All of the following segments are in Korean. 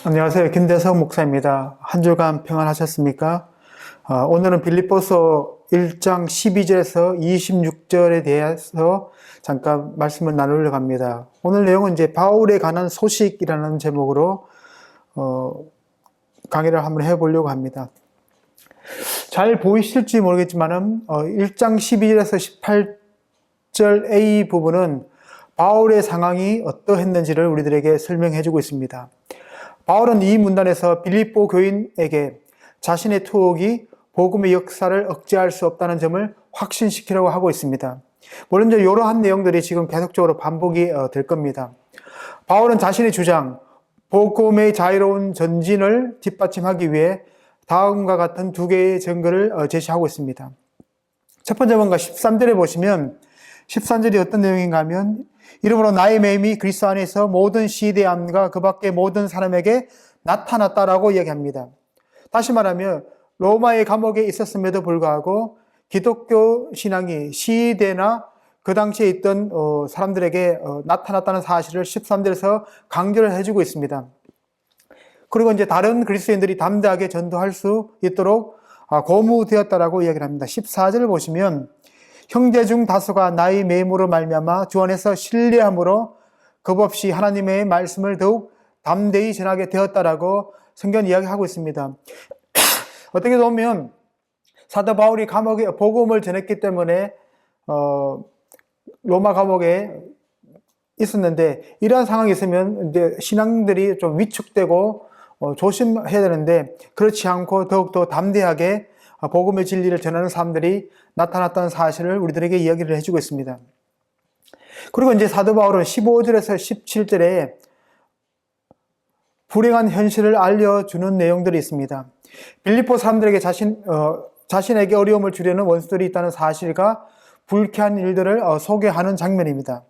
안녕하세요. 김대성 목사입니다. 한 주간 평안하셨습니까? 오늘은 빌립보서 1장 12절에서 26절에 대해서 잠깐 말씀을 나누려고 합니다. 오늘 내용은 이제 바울에 관한 소식이라는 제목으로 강의를 한번 해보려고 합니다. 잘 보이실지 모르겠지만은 1장 12절에서 18절 A 부분은 바울의 상황이 어떠했는지를 우리들에게 설명해주고 있습니다. 바울은 이 문단에서 빌립보 교인에게 자신의 투옥이 복음의 역사를 억제할 수 없다는 점을 확신시키려고 하고 있습니다. 물론 이러한 내용들이 지금 계속적으로 반복이 될 겁니다. 바울은 자신의 주장, 복음의 자유로운 전진을 뒷받침하기 위해 다음과 같은 두 개의 증거를 제시하고 있습니다. 첫 번째 뭔가 13절에 보시면 13절이 어떤 내용인가 하면 이러므로 나의 매임이 그리스도 안에서 모든 시대함과 그 밖의 모든 사람에게 나타났다라고 이야기합니다. 다시 말하면 로마의 감옥에 있었음에도 불구하고 기독교 신앙이 시대나 그 당시에 있던 사람들에게 나타났다는 사실을 13절에서 강조를 해주고 있습니다. 그리고 이제 다른 그리스도인들이 담대하게 전도할 수 있도록 고무되었다라고 이야기를 합니다. 14절을 보시면 형제 중 다수가 나의 매임으로 말미암아 주 안에서 신뢰함으로 겁없이 하나님의 말씀을 더욱 담대히 전하게 되었다라고 성경 이야기하고 있습니다. 어떻게 보면 사도 바울이 감옥에 복음을 전했기 때문에 로마 감옥에 있었는데 이러한 상황이 있으면 이제 신앙들이 좀 위축되고 조심해야 되는데 그렇지 않고 더욱더 담대하게 복음의 진리를 전하는 사람들이 나타났다는 사실을 우리들에게 이야기를 해주고 있습니다. 그리고 이제 사도 바울은 15절에서 17절에 불행한 현실을 알려주는 내용들이 있습니다. 빌립보 사람들에게 자신에게 어려움을 주려는 원수들이 있다는 사실과 불쾌한 일들을 소개하는 장면입니다.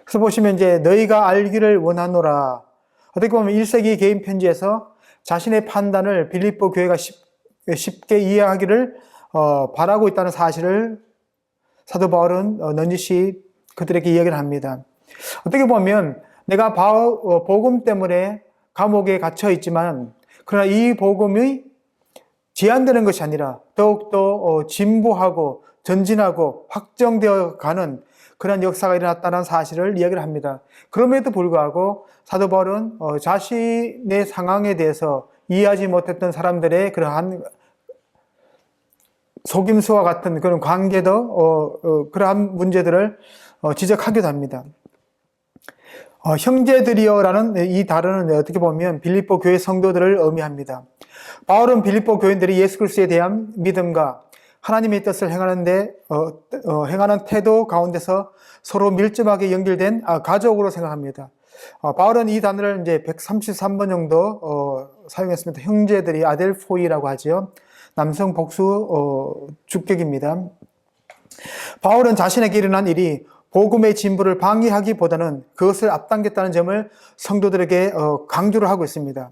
그래서 보시면 이제 너희가 알기를 원하노라. 어떻게 보면 1세기 개인 편지에서 자신의 판단을 빌립보 교회가 쉽게 이해하기를 바라고 있다는 사실을 사도 바울은 넌지시 그들에게 이야기를 합니다. 어떻게 보면 내가 복음 때문에 감옥에 갇혀 있지만 그러나 이 복음이 제한되는 것이 아니라 더욱더 진보하고 전진하고 확정되어 가는 그런 역사가 일어났다는 사실을 이야기를 합니다. 그럼에도 불구하고 사도 바울은 자신의 상황에 대해서 이해하지 못했던 사람들의 그러한 속임수와 같은 그런 관계도 그러한 문제들을 지적하기도 합니다. 형제들이여라는 이 단어는 어떻게 보면 빌립보 교회 성도들을 의미합니다. 바울은 빌립보 교인들이 예수 그리스도에 대한 믿음과 하나님의 뜻을 행하는 태도 가운데서 서로 밀접하게 연결된 가족으로 생각합니다. 바울은 이 단어를 이제 133번 정도 사용했습니다. 형제들이 아델포이라고 하죠. 남성 복수 주격입니다. 바울은 자신에게 일어난 일이 복음의 진보를 방해하기보다는 그것을 앞당겼다는 점을 성도들에게 강조를 하고 있습니다.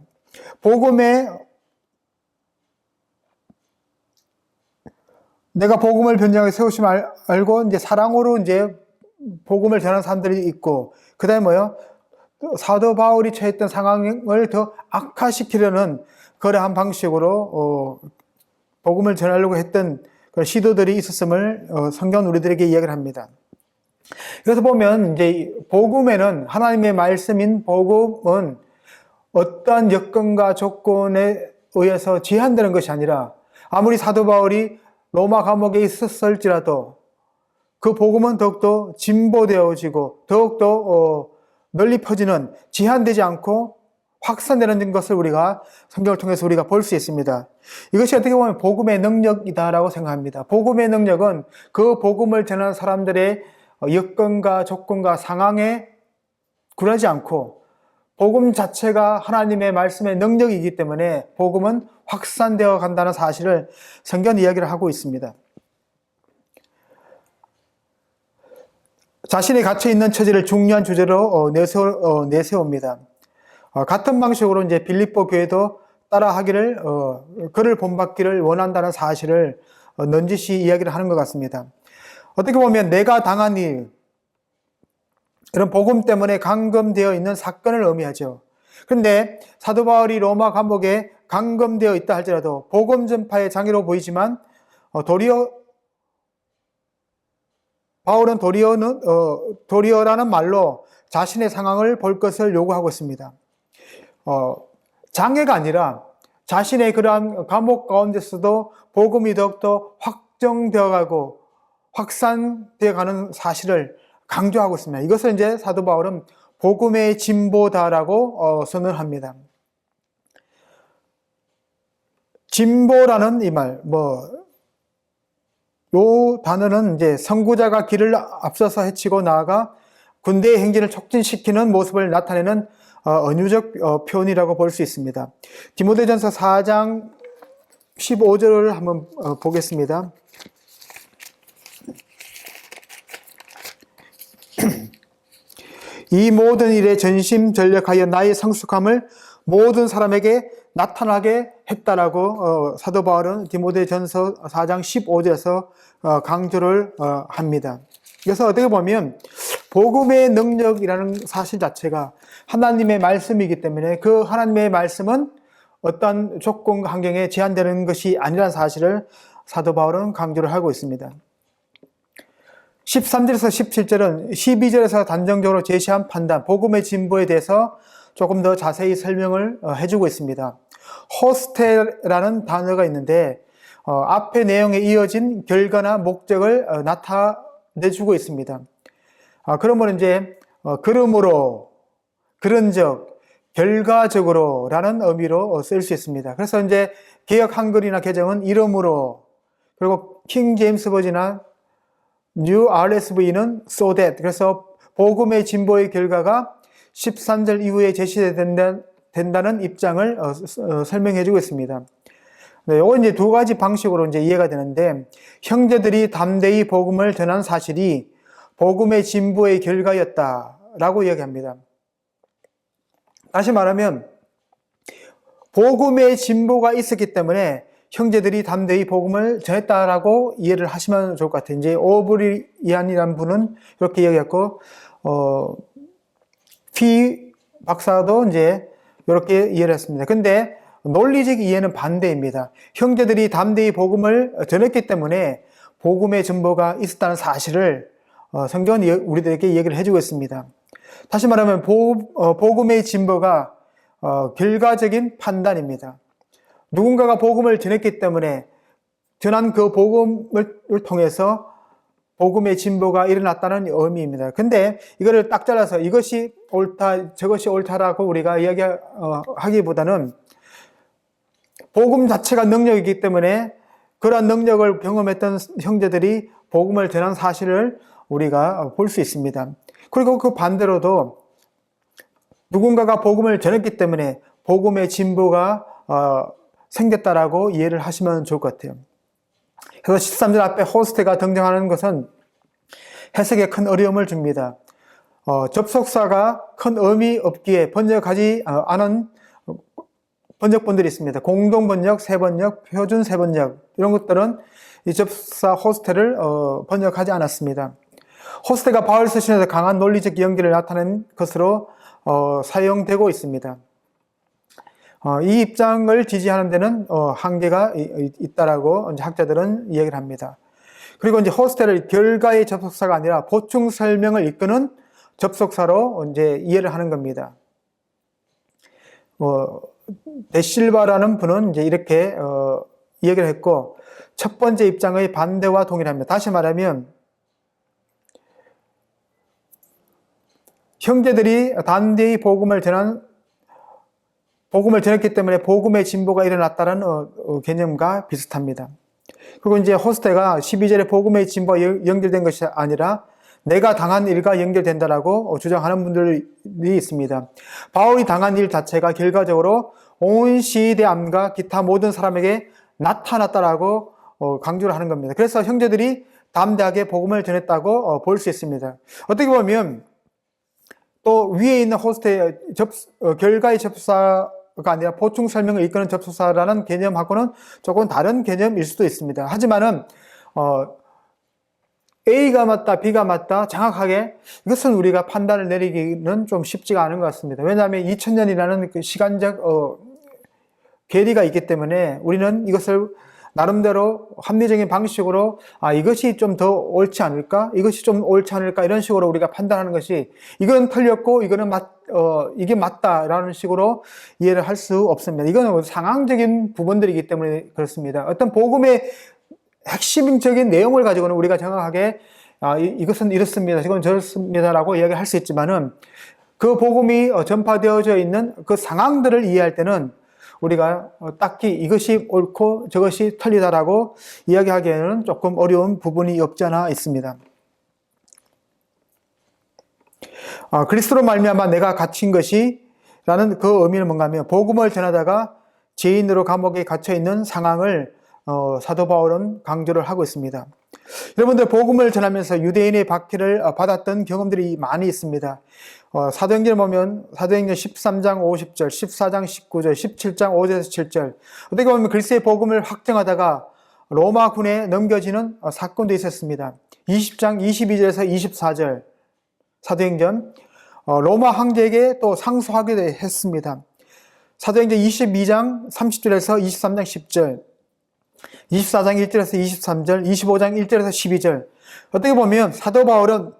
내가 복음을 변장하게 세우심 알고 이제 사랑으로 이제 복음을 전하는 사람들이 있고 그다음에 뭐요? 사도 바울이 처했던 상황을 더 악화시키려는 그러한 방식으로 복음을 전하려고 했던 그런 시도들이 있었음을 성경은 우리들에게 이야기를 합니다. 그래서 보면 이제 복음에는 하나님의 말씀인 복음은 어떠한 여건과 조건에 의해서 제한되는 것이 아니라 아무리 사도 바울이 로마 감옥에 있었을지라도 그 복음은 더욱더 진보되어지고 더욱더 널리 퍼지는 제한되지 않고 확산되는 것을 우리가 성경을 통해서 우리가 볼 수 있습니다. 이것이 어떻게 보면 복음의 능력이다라고 생각합니다. 복음의 능력은 그 복음을 전하는 사람들의 여건과 조건과 상황에 굴하지 않고 복음 자체가 하나님의 말씀의 능력이기 때문에 복음은 확산되어 간다는 사실을 성경 이야기를 하고 있습니다. 자신이 갇혀 있는 처지를 중요한 주제로 내세웁니다. 같은 방식으로 이제 빌립보 교회도 따라하기를 그를 본받기를 원한다는 사실을 넌지시 이야기를 하는 것 같습니다. 어떻게 보면 내가 당한 일, 이런 복음 때문에 감금되어 있는 사건을 의미하죠. 그런데 사도 바울이 로마 감옥에 감금되어 있다 할지라도 복음 전파의 장애로 보이지만 바울은 도리어라는 말로 자신의 상황을 볼 것을 요구하고 있습니다. 장애가 아니라 자신의 그러한 감옥 가운데서도 복음이 더욱더 확정되어 가고 확산되어 가는 사실을 강조하고 있습니다. 이것을 이제 사도 바울은 복음의 진보다라고 선언합니다. 진보라는 이 말, 요 단어는 이제 선구자가 길을 앞서서 헤치고 나아가 군대의 행진을 촉진시키는 모습을 나타내는 은유적 표현이라고 볼 수 있습니다. 디모데전서 4장 15절을 한번 보겠습니다. 이 모든 일에 전심전력하여 나의 성숙함을 모든 사람에게 나타나게 했다라고 사도 바울은 디모데전서 4장 15절에서 강조를 합니다. 그래서 어떻게 보면 복음의 능력이라는 사실 자체가 하나님의 말씀이기 때문에 그 하나님의 말씀은 어떤 조건과 환경에 제한되는 것이 아니라는 사실을 사도 바울은 강조를 하고 있습니다. 13절에서 17절은 12절에서 단정적으로 제시한 판단, 복음의 진보에 대해서 조금 더 자세히 설명을 해주고 있습니다. 호스테라는 단어가 있는데 앞의 내용에 이어진 결과나 목적을 나타내주고 있습니다. 그러면 이제 그러므로, 그런즉, 결과적으로라는 의미로 쓸 수 있습니다. 그래서 이제 개역 한글이나 개정은 이러므로, 그리고 킹 제임스 버전이나 New RSV는 so that, 그래서 복음의 진보의 결과가 13절 이후에 제시된다는 입장을 설명해주고 있습니다. 네, 이건 이제 두 가지 방식으로 이제 이해가 되는데, 형제들이 담대히 복음을 전한 사실이 복음의 진보의 결과였다라고 이야기합니다. 다시 말하면 복음의 진보가 있었기 때문에 형제들이 담대히 복음을 전했다라고 이해를 하시면 좋을 것 같아요. 이제 오브리안이라는 분은 이렇게 이야기했고, 피 박사도 이제 이렇게 이해를 했습니다. 근데 논리적 이해는 반대입니다. 형제들이 담대히 복음을 전했기 때문에 복음의 전보가 있었다는 사실을 성경은 우리들에게 얘기를 해주고 있습니다. 다시 말하면 복음의 진보가 결과적인 판단입니다. 누군가가 복음을 전했기 때문에 전한 그 복음을 통해서 복음의 진보가 일어났다는 의미입니다. 근데 이거를 딱 잘라서 이것이 옳다, 저것이 옳다라고 우리가 이야기하기보다는 복음 자체가 능력이기 때문에 그러한 능력을 경험했던 형제들이 복음을 전한 사실을 우리가 볼 수 있습니다. 그리고 그 반대로도 누군가가 복음을 전했기 때문에 복음의 진보가 생겼다라고 이해를 하시면 좋을 것 같아요. 그래서 13절 앞에 호스트가 등장하는 것은 해석에 큰 어려움을 줍니다. 접속사가 큰 의미 없기에 번역하지 않은 번역본들이 있습니다. 공동번역, 새번역, 표준 새번역 이런 것들은 이 접속사 호스트를 번역하지 않았습니다. 호스트가 바울 서신에서 강한 논리적 연결을 나타낸 것으로 사용되고 있습니다. 이 입장을 지지하는 데는 한계가 있다라고 이제 학자들은 이야기를 합니다. 그리고 이제 호스트를 결과의 접속사가 아니라 보충 설명을 이끄는 접속사로 이제 이해를 하는 겁니다. 데실바라는 분은 이제 이렇게 이야기를 했고, 첫 번째 입장의 반대와 동일합니다. 다시 말하면 형제들이 담대히 복음을 전했기 때문에 복음의 진보가 일어났다는 개념과 비슷합니다. 그리고 이제 호스테가 12절에 복음의 진보와 연결된 것이 아니라 내가 당한 일과 연결된다라고 주장하는 분들이 있습니다. 바울이 당한 일 자체가 결과적으로 온 시대암과 기타 모든 사람에게 나타났다라고 강조를 하는 겁니다. 그래서 형제들이 담대하게 복음을 전했다고 볼 수 있습니다. 어떻게 보면 또 위에 있는 호스트의 결과의 접사가 아니라 보충 설명을 이끄는 접속사라는 개념하고는 조금 다른 개념일 수도 있습니다. 하지만은 A가 맞다, B가 맞다 정확하게 이것은 우리가 판단을 내리기는 좀 쉽지가 않은 것 같습니다. 왜냐하면 2000년이라는 그 시간적 괴리가 있기 때문에 우리는 이것을 나름대로 합리적인 방식으로 이것이 좀 더 옳지 않을까? 이것이 좀 옳지 않을까? 이런 식으로 우리가 판단하는 것이 이건 틀렸고 이거는 이게 맞다라는 식으로 이해를 할 수 없습니다. 이거는 상황적인 부분들이기 때문에 그렇습니다. 어떤 복음의 핵심적인 내용을 가지고는 우리가 정확하게 이것은 이렇습니다. 이건 저렇습니다라고 이야기할 수 있지만은 그 복음이 전파되어져 있는 그 상황들을 이해할 때는 우리가 딱히 이것이 옳고 저것이 틀리다라고 이야기하기에는 조금 어려운 부분이 없지 않아 있습니다. 그리스도로 말미암아 내가 갇힌 것이 라는 그 의미는 뭔가 하면 복음을 전하다가 죄인으로 감옥에 갇혀 있는 상황을 사도 바울은 강조를 하고 있습니다. 여러분들 복음을 전하면서 유대인의 박해를 받았던 경험들이 많이 있습니다. 사도행전을 보면 사도행전 13장 50절, 14장 19절, 17장 5절에서 7절 어떻게 보면 그리스도의 복음을 확정하다가 로마군에 넘겨지는 사건도 있었습니다. 20장 22절에서 24절 사도행전 로마 황제에게 또 상소하기도 했습니다. 사도행전 22장 30절에서 23장 10절 24장 1절에서 23절, 25장 1절에서 12절 어떻게 보면 사도 바울은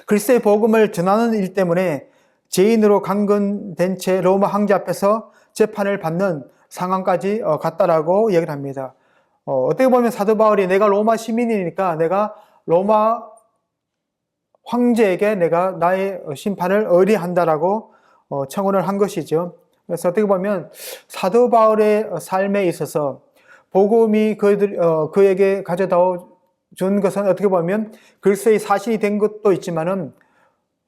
그리스도의 복음을 전하는 일 때문에 죄인으로 강건된 채 로마 황제 앞에서 재판을 받는 상황까지 갔다라고 이야기를 합니다. 어떻게 보면 사도 바울이 내가 로마 시민이니까 내가 로마 황제에게 내가 나의 심판을 의뢰한다라고 청원을 한 것이죠. 그래서 어떻게 보면 사도 바울의 삶에 있어서 복음이 그에게 가져다 준 것은 어떻게 보면 그리스도의 사신이 된 것도 있지만은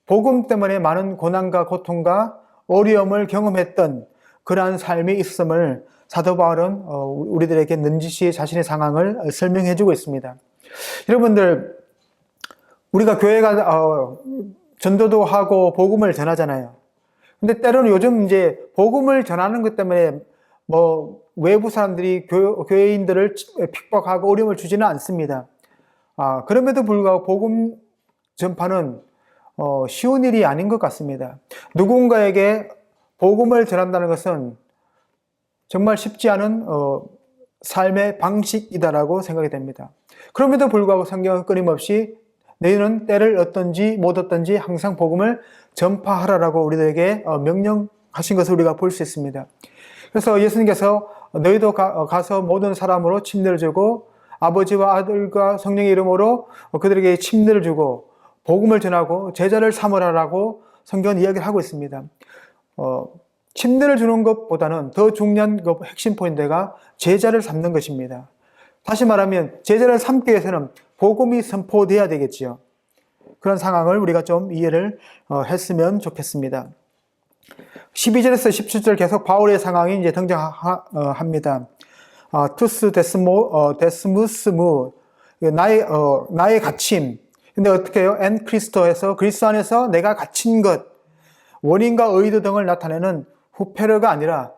복음 때문에 많은 고난과 고통과 어려움을 경험했던 그러한 삶이 있음을 사도 바울은 우리들에게 넌지시 자신의 상황을 설명해 주고 있습니다. 여러분들 우리가 교회가 전도도 하고 복음을 전하잖아요. 근데 때로는 요즘 이제 복음을 전하는 것 때문에 외부 사람들이 교회인들을 핍박하고 어려움을 주지는 않습니다. 그럼에도 불구하고 복음 전파는 쉬운 일이 아닌 것 같습니다. 누군가에게 복음을 전한다는 것은 정말 쉽지 않은 삶의 방식이다라고 생각이 됩니다. 그럼에도 불구하고 성경은 끊임없이 너희는 때를 얻든지 못 얻든지 항상 복음을 전파하라라고 우리들에게 명령하신 것을 우리가 볼 수 있습니다. 그래서 예수님께서 너희도 가서 모든 사람으로 침례를 주고 아버지와 아들과 성령의 이름으로 그들에게 침례를 주고 복음을 전하고 제자를 삼으라라고 성경은 이야기를 하고 있습니다. 침례를 주는 것보다는 더 중요한 핵심 포인트가 제자를 삼는 것입니다. 다시 말하면 제자를 삼기 위해서는 복음이 선포돼야 되겠지요. 그런 상황을 우리가 좀 이해를 했으면 좋겠습니다. 12절에서 17절 계속 바울의 상황이 이제 등장합니다. 투스 데스무스무 나의 갇힘. 근데 어떻게 해요? 엔 크리스토에서 그리스도 안에서 내가 갇힌 것 원인과 의도 등을 나타내는 후페르가 아니라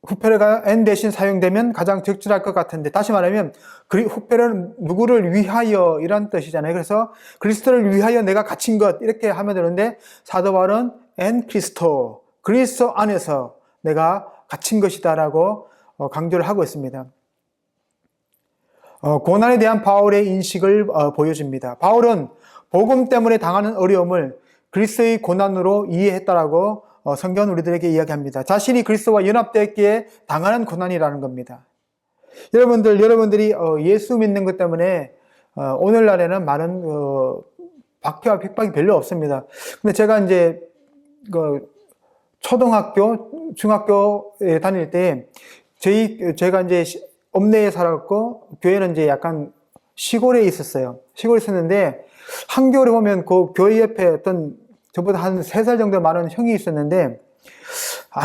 후페르가 엔 대신 사용되면 가장 적절할 것 같은데 다시 말하면 후페르는 누구를 위하여 이란 뜻이잖아요. 그래서 그리스도를 위하여 내가 갇힌 것 이렇게 하면 되는데 사도 바울은 엔 크리스토 그리스도 안에서 내가 갇힌 것이다라고 강조를 하고 있습니다. 고난에 대한 바울의 인식을 보여줍니다. 바울은 복음 때문에 당하는 어려움을 그리스도의 고난으로 이해했다라고 성경은 우리들에게 이야기합니다. 자신이 그리스도와 연합되었기에 당하는 고난이라는 겁니다. 여러분들이 예수 믿는 것 때문에 오늘날에는 많은 박해와 핍박이 별로 없습니다. 근데 제가 이제 초등학교, 중학교에 다닐 때 제가 이제 읍내에 살았고 교회는 이제 약간 시골에 있었어요. 시골에 있었는데 한겨울에 보면 그 교회 옆에 어떤 저보다 한 3살 정도 많은 형이 있었는데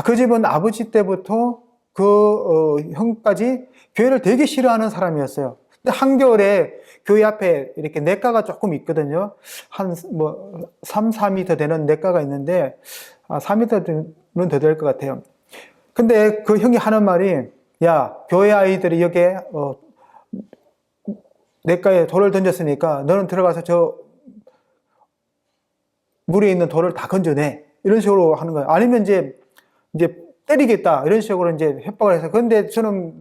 그 집은 아버지 때부터 그 형까지 교회를 되게 싫어하는 사람이었어요. 근데 한겨울에 교회 앞에 이렇게 냇가가 조금 있거든요. 한 3, 4m 되는 냇가가 있는데 4m는 더 될 것 같아요. 근데 그 형이 하는 말이, 야, 교회 아이들이 여기에 냇가에 돌을 던졌으니까 너는 들어가서 저 물에 있는 돌을 다 건져내. 이런 식으로 하는 거예요. 아니면 이제 때리겠다. 이런 식으로 이제 협박을 해서. 그런데 저는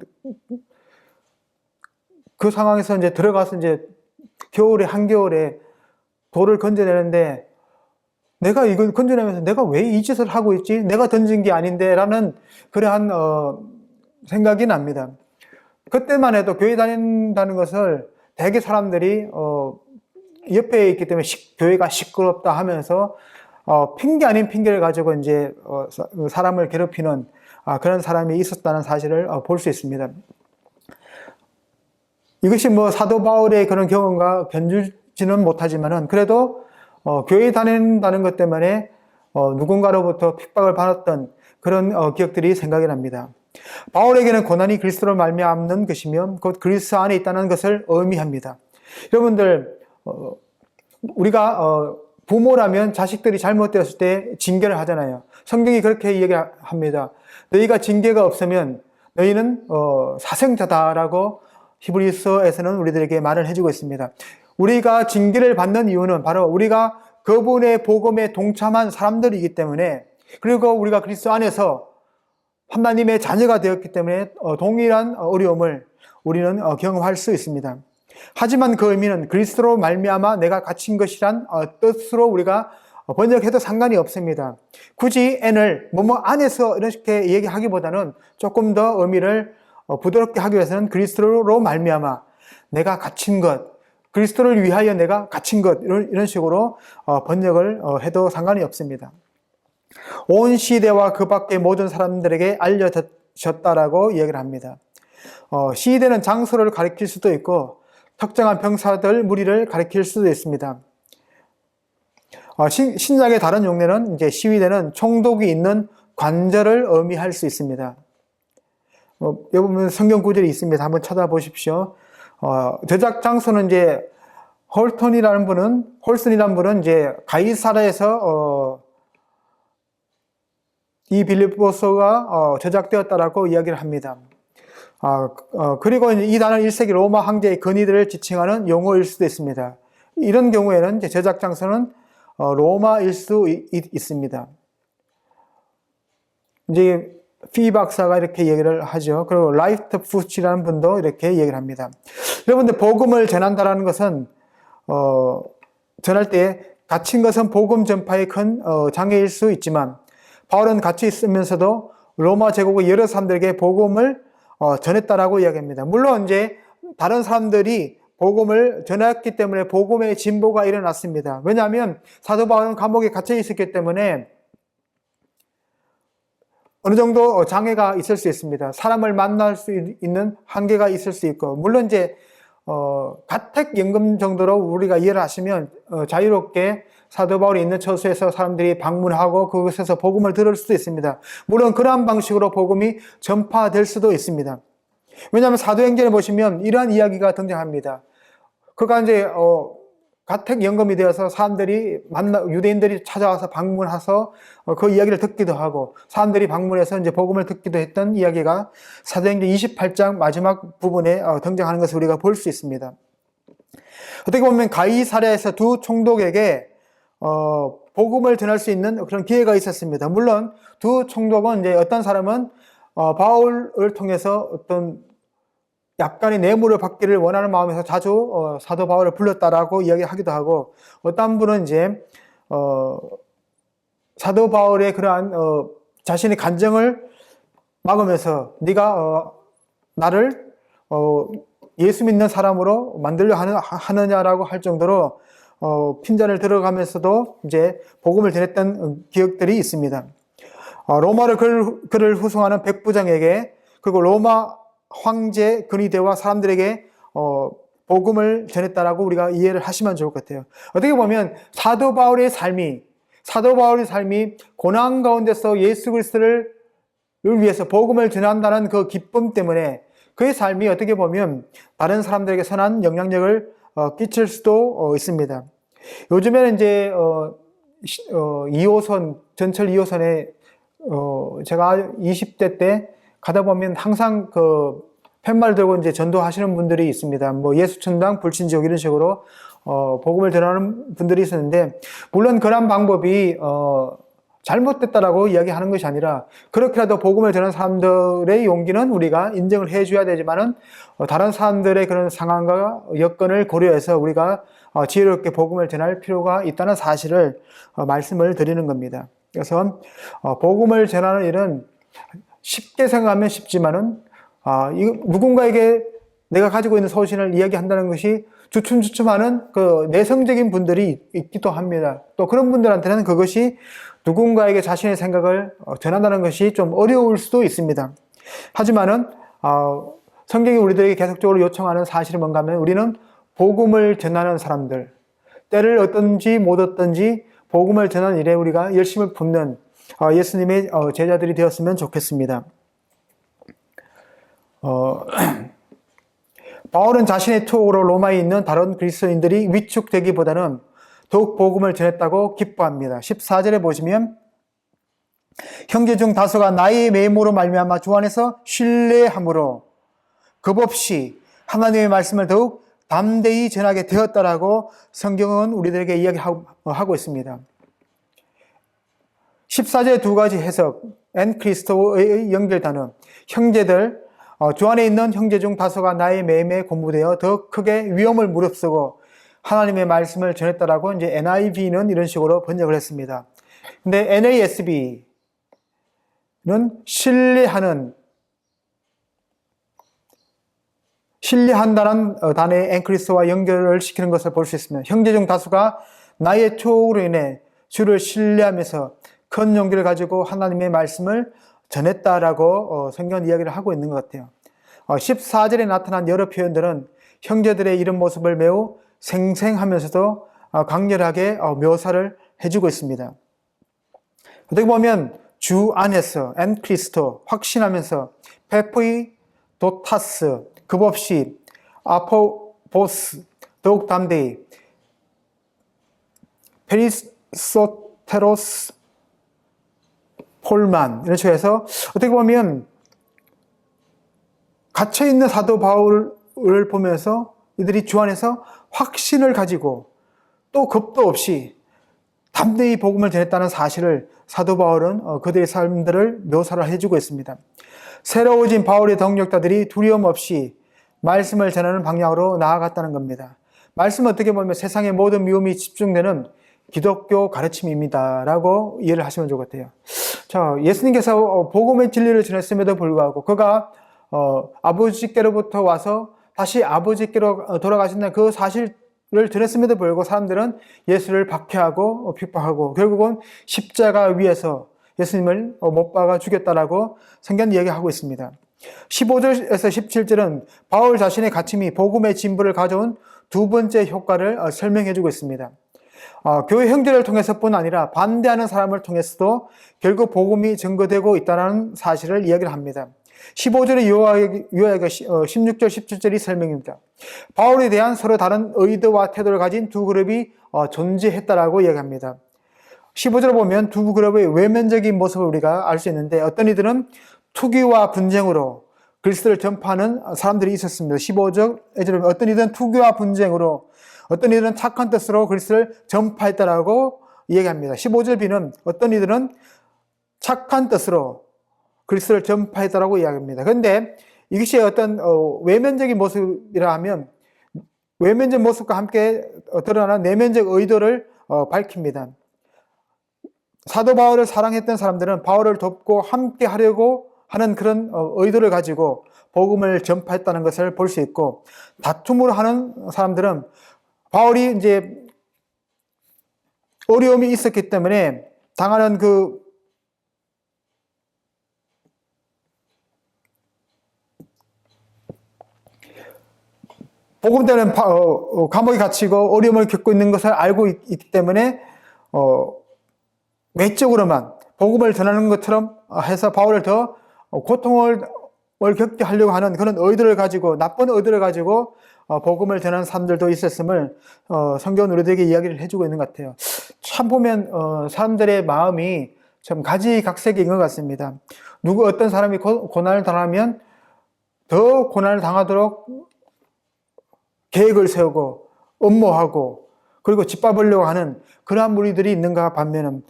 그 상황에서 이제 들어가서 이제 한겨울에 돌을 건져내는데, 내가 이걸 건져내면서 내가 왜 이 짓을 하고 있지? 내가 던진 게 아닌데 라는 그러한 생각이 납니다. 그때만 해도 교회 다닌다는 것을 대개 사람들이 옆에 있기 때문에 교회가 시끄럽다 하면서 핑계 아닌 핑계를 가지고 이제 사람을 괴롭히는 그런 사람이 있었다는 사실을 볼 수 있습니다. 이것이 뭐 사도 바울의 그런 경험과 견주지는 못하지만은 그래도 교회 다닌다는 것 때문에 누군가로부터 핍박을 받았던 그런 기억들이 생각이 납니다. 바울에게는 고난이 그리스도로 말미암는 것이며 곧 그리스도 안에 있다는 것을 의미합니다. 여러분들, 우리가 부모라면 자식들이 잘못되었을 때 징계를 하잖아요. 성경이 그렇게 얘기합니다. 너희가 징계가 없으면 너희는 사생자다라고 히브리서에서는 우리들에게 말을 해주고 있습니다. 우리가 징계를 받는 이유는 바로 우리가 그분의 복음에 동참한 사람들이기 때문에, 그리고 우리가 그리스도 안에서 하나님의 자녀가 되었기 때문에 동일한 어려움을 우리는 경험할 수 있습니다. 하지만 그 의미는 그리스도로 말미암아 내가 갇힌 것이란 뜻으로 우리가 번역해도 상관이 없습니다. 굳이 N을 뭐뭐 안에서 이렇게 얘기하기보다는 조금 더 의미를 부드럽게 하기 위해서는 그리스도로 말미암아 내가 갇힌 것, 그리스도를 위하여 내가 갇힌 것, 이런 식으로 번역을 해도 상관이 없습니다. 온 시대와 그 밖의 모든 사람들에게 알려졌다라고 이야기를 합니다. 시대는 장소를 가리킬 수도 있고 특정한 병사들 무리를 가리킬 수도 있습니다. 신약의 다른 용례는 이제 시위대는 총독이 있는 관절을 의미할 수 있습니다. 여기 보면 성경 구절이 있습니다. 한번 찾아보십시오. 제작 장소는 이제 홀슨이라는 분은 이제 가이사라에서 이 빌립보서가 제작되었다라고 이야기를 합니다. 그리고 이 단어는 1세기 로마 황제의 건의들을 지칭하는 용어일 수도 있습니다. 이런 경우에는 이제 제작 장소는 로마일 수 있습니다. 이제 피 박사가 이렇게 얘기를 하죠. 그리고 라이트 푸치라는 분도 이렇게 얘기를 합니다. 여러분들, 복음을 전한다라는 것은 전할 때 갇힌 것은 복음 전파의 큰 장애일 수 있지만, 바울은 갇혀 있으면서도 로마 제국의 여러 사람들에게 복음을 전했다라고 이야기합니다. 물론 이제 다른 사람들이 복음을 전했기 때문에 복음의 진보가 일어났습니다. 왜냐하면 사도 바울은 감옥에 갇혀 있었기 때문에 어느 정도 장애가 있을 수 있습니다. 사람을 만날 수 있는 한계가 있을 수 있고, 물론 이제 가택연금 정도로 우리가 이해를 하시면 자유롭게 사도 바울이 있는 처소에서 사람들이 방문하고 그곳에서 복음을 들을 수도 있습니다. 물론 그러한 방식으로 복음이 전파될 수도 있습니다. 왜냐하면 사도행전에 보시면 이러한 이야기가 등장합니다. 그가 이제 가택연금이 되어서 사람들이 유대인들이 찾아와서 방문해서 그 이야기를 듣기도 하고, 사람들이 방문해서 이제 복음을 듣기도 했던 이야기가 사도행전 28장 마지막 부분에 등장하는 것을 우리가 볼 수 있습니다. 어떻게 보면 가이사랴에서 두 총독에게 복음을 전할 수 있는 그런 기회가 있었습니다. 물론 두 총독은 이제 어떤 사람은 바울을 통해서 어떤 약간의 뇌물을 받기를 원하는 마음에서 자주 사도 바울을 불렀다라고 이야기하기도 하고, 어떤 분은 이제 사도 바울의 그러한 자신의 간증을 막으면서 네가 나를 예수 믿는 사람으로 만들려 하느냐라고 할 정도로 핀잔을 들어가면서도 이제 복음을 전했던 기억들이 있습니다. 로마를 그를 후송하는 백부장에게, 그리고 로마 황제 근위대와 사람들에게 복음을 전했다라고 우리가 이해를 하시면 좋을 것 같아요. 어떻게 보면 사도 바울의 삶이 고난 가운데서 예수 그리스도를 위해서 복음을 전한다는 그 기쁨 때문에 그의 삶이 어떻게 보면 다른 사람들에게 선한 영향력을 끼칠 수도 있습니다. 요즘에는 이제 2호선 전철 2호선에 제가 20대 때 가다 보면 항상 그 팻말 들고 이제 전도하시는 분들이 있습니다. 뭐 예수천당, 불친지옥 이런 식으로 복음을 전하는 분들이 있었는데, 물론 그런 방법이 잘못됐다라고 이야기하는 것이 아니라, 그렇게라도 복음을 전하는 사람들의 용기는 우리가 인정을 해줘야 되지만은 다른 사람들의 그런 상황과 여건을 고려해서 우리가 지혜롭게 복음을 전할 필요가 있다는 사실을 말씀을 드리는 겁니다. 그래서 복음을 전하는 일은 쉽게 생각하면 쉽지만은 누군가에게 내가 가지고 있는 소신을 이야기한다는 것이 주춤주춤하는 그 내성적인 분들이 있기도 합니다. 또 그런 분들한테는 그것이 누군가에게 자신의 생각을 전한다는 것이 좀 어려울 수도 있습니다. 하지만은 성경이 우리들에게 계속적으로 요청하는 사실이 뭔가 하면, 우리는 복음을 전하는 사람들, 때를 어떤지 못 어떤지 복음을 전하는 일에 우리가 열심을 붓는 예수님의 제자들이 되었으면 좋겠습니다. 바울은 자신의 투옥으로 로마에 있는 다른 그리스도인들이 위축되기보다는 더욱 복음을 전했다고 기뻐합니다. 14절에 보시면, 형제 중 다수가 나의 매임으로 말미암아 주 안에서 신뢰함으로 겁없이 하나님의 말씀을 더욱 담대히 전하게 되었다라고 성경은 우리들에게 이야기하고 있습니다. 14절의 두 가지 해석, 엔크리스토의 연결 단어, 형제들, 주 안에 있는 형제 중 다수가 나의 매임에 고무되어 더 크게 위험을 무릅쓰고 하나님의 말씀을 전했다라고 이제 NIV는 이런 식으로 번역을 했습니다. 근데 NASB는 신뢰한다는 단어의 엔크리스토와 연결을 시키는 것을 볼 수 있습니다. 형제 중 다수가 나의 투옥으로 인해 주를 신뢰하면서 큰 용기를 가지고 하나님의 말씀을 전했다라고 성경 이야기를 하고 있는 것 같아요. 14절에 나타난 여러 표현들은 형제들의 이런 모습을 매우 생생하면서도 강렬하게 묘사를 해주고 있습니다. 어떻게 보면 주 안에서, 엔크리스토, 확신하면서, 페프이 도타스, 급없이, 아포보스, 더욱 담대히, 페리소테로스, 폴만, 이런 식으로 해서 어떻게 보면 갇혀있는 사도 바울을 보면서 이들이 주 안에서 확신을 가지고 또 겁도 없이 담대히 복음을 전했다는 사실을 사도 바울은 그들의 삶들을 묘사를 해주고 있습니다. 새로워진 바울의 동력자들이 두려움 없이 말씀을 전하는 방향으로 나아갔다는 겁니다. 말씀은 어떻게 보면 세상의 모든 미움이 집중되는 기독교 가르침입니다 라고 이해를 하시면 좋을 것 같아요. 자, 예수님께서 복음의 진리를 전했음에도 불구하고 그가 아버지께로부터 와서 다시 아버지께로 돌아가신다는 그 사실을 전했음에도 불구하고 사람들은 예수를 박해하고 핍박하고 결국은 십자가 위에서 예수님을 못 박아 죽였다라고 성경은 얘기하고 있습니다. 15절에서 17절은 바울 자신의 가침이 복음의 진보를 가져온 두 번째 효과를 설명해 주고 있습니다. 교회 형제를 통해서뿐 아니라 반대하는 사람을 통해서도 결국 복음이 증거되고 있다는 사실을 이야기를 합니다. 15절의 요약의 16절, 17절이 설명입니다. 바울에 대한 서로 다른 의도와 태도를 가진 두 그룹이 존재했다라고 이야기합니다. 15절을 보면 두 그룹의 외면적인 모습을 우리가 알 수 있는데, 어떤 이들은 투기와 분쟁으로 그리스도를 전파하는 사람들이 있었습니다. 15절에 보면 어떤 이들은 투기와 분쟁으로, 어떤 이들은 착한 뜻으로 그리스도를 전파했다라고 이야기합니다. 15절 B는 어떤 이들은 착한 뜻으로 그리스도를 전파했다라고 이야기합니다. 그런데 이것이 어떤 외면적인 모습이라 하면 외면적 모습과 함께 드러나는 내면적 의도를 밝힙니다. 사도 바울을 사랑했던 사람들은 바울을 돕고 함께 하려고 하는 그런 의도를 가지고 복음을 전파했다는 것을 볼 수 있고, 다툼으로 하는 사람들은 바울이 이제 어려움이 있었기 때문에 당하는 그 복음 때문에 감옥에 갇히고 어려움을 겪고 있는 것을 알고 있기 때문에 외적으로만 복음을 전하는 것처럼 해서 바울을 더 고통을 겪게 하려고 하는 그런 의도를 가지고, 나쁜 의도를 가지고 복음을 전하는 사람들도 있었음을 성경은 우리들에게 이야기를 해주고 있는 것 같아요. 참 보면 사람들의 마음이 참 가지각색인 것 같습니다. 어떤 사람이 고난을 당하면 더 고난을 당하도록 계획을 세우고 음모하고 그리고 짓밟으려고 하는 그러한 무리들이 있는가 반면은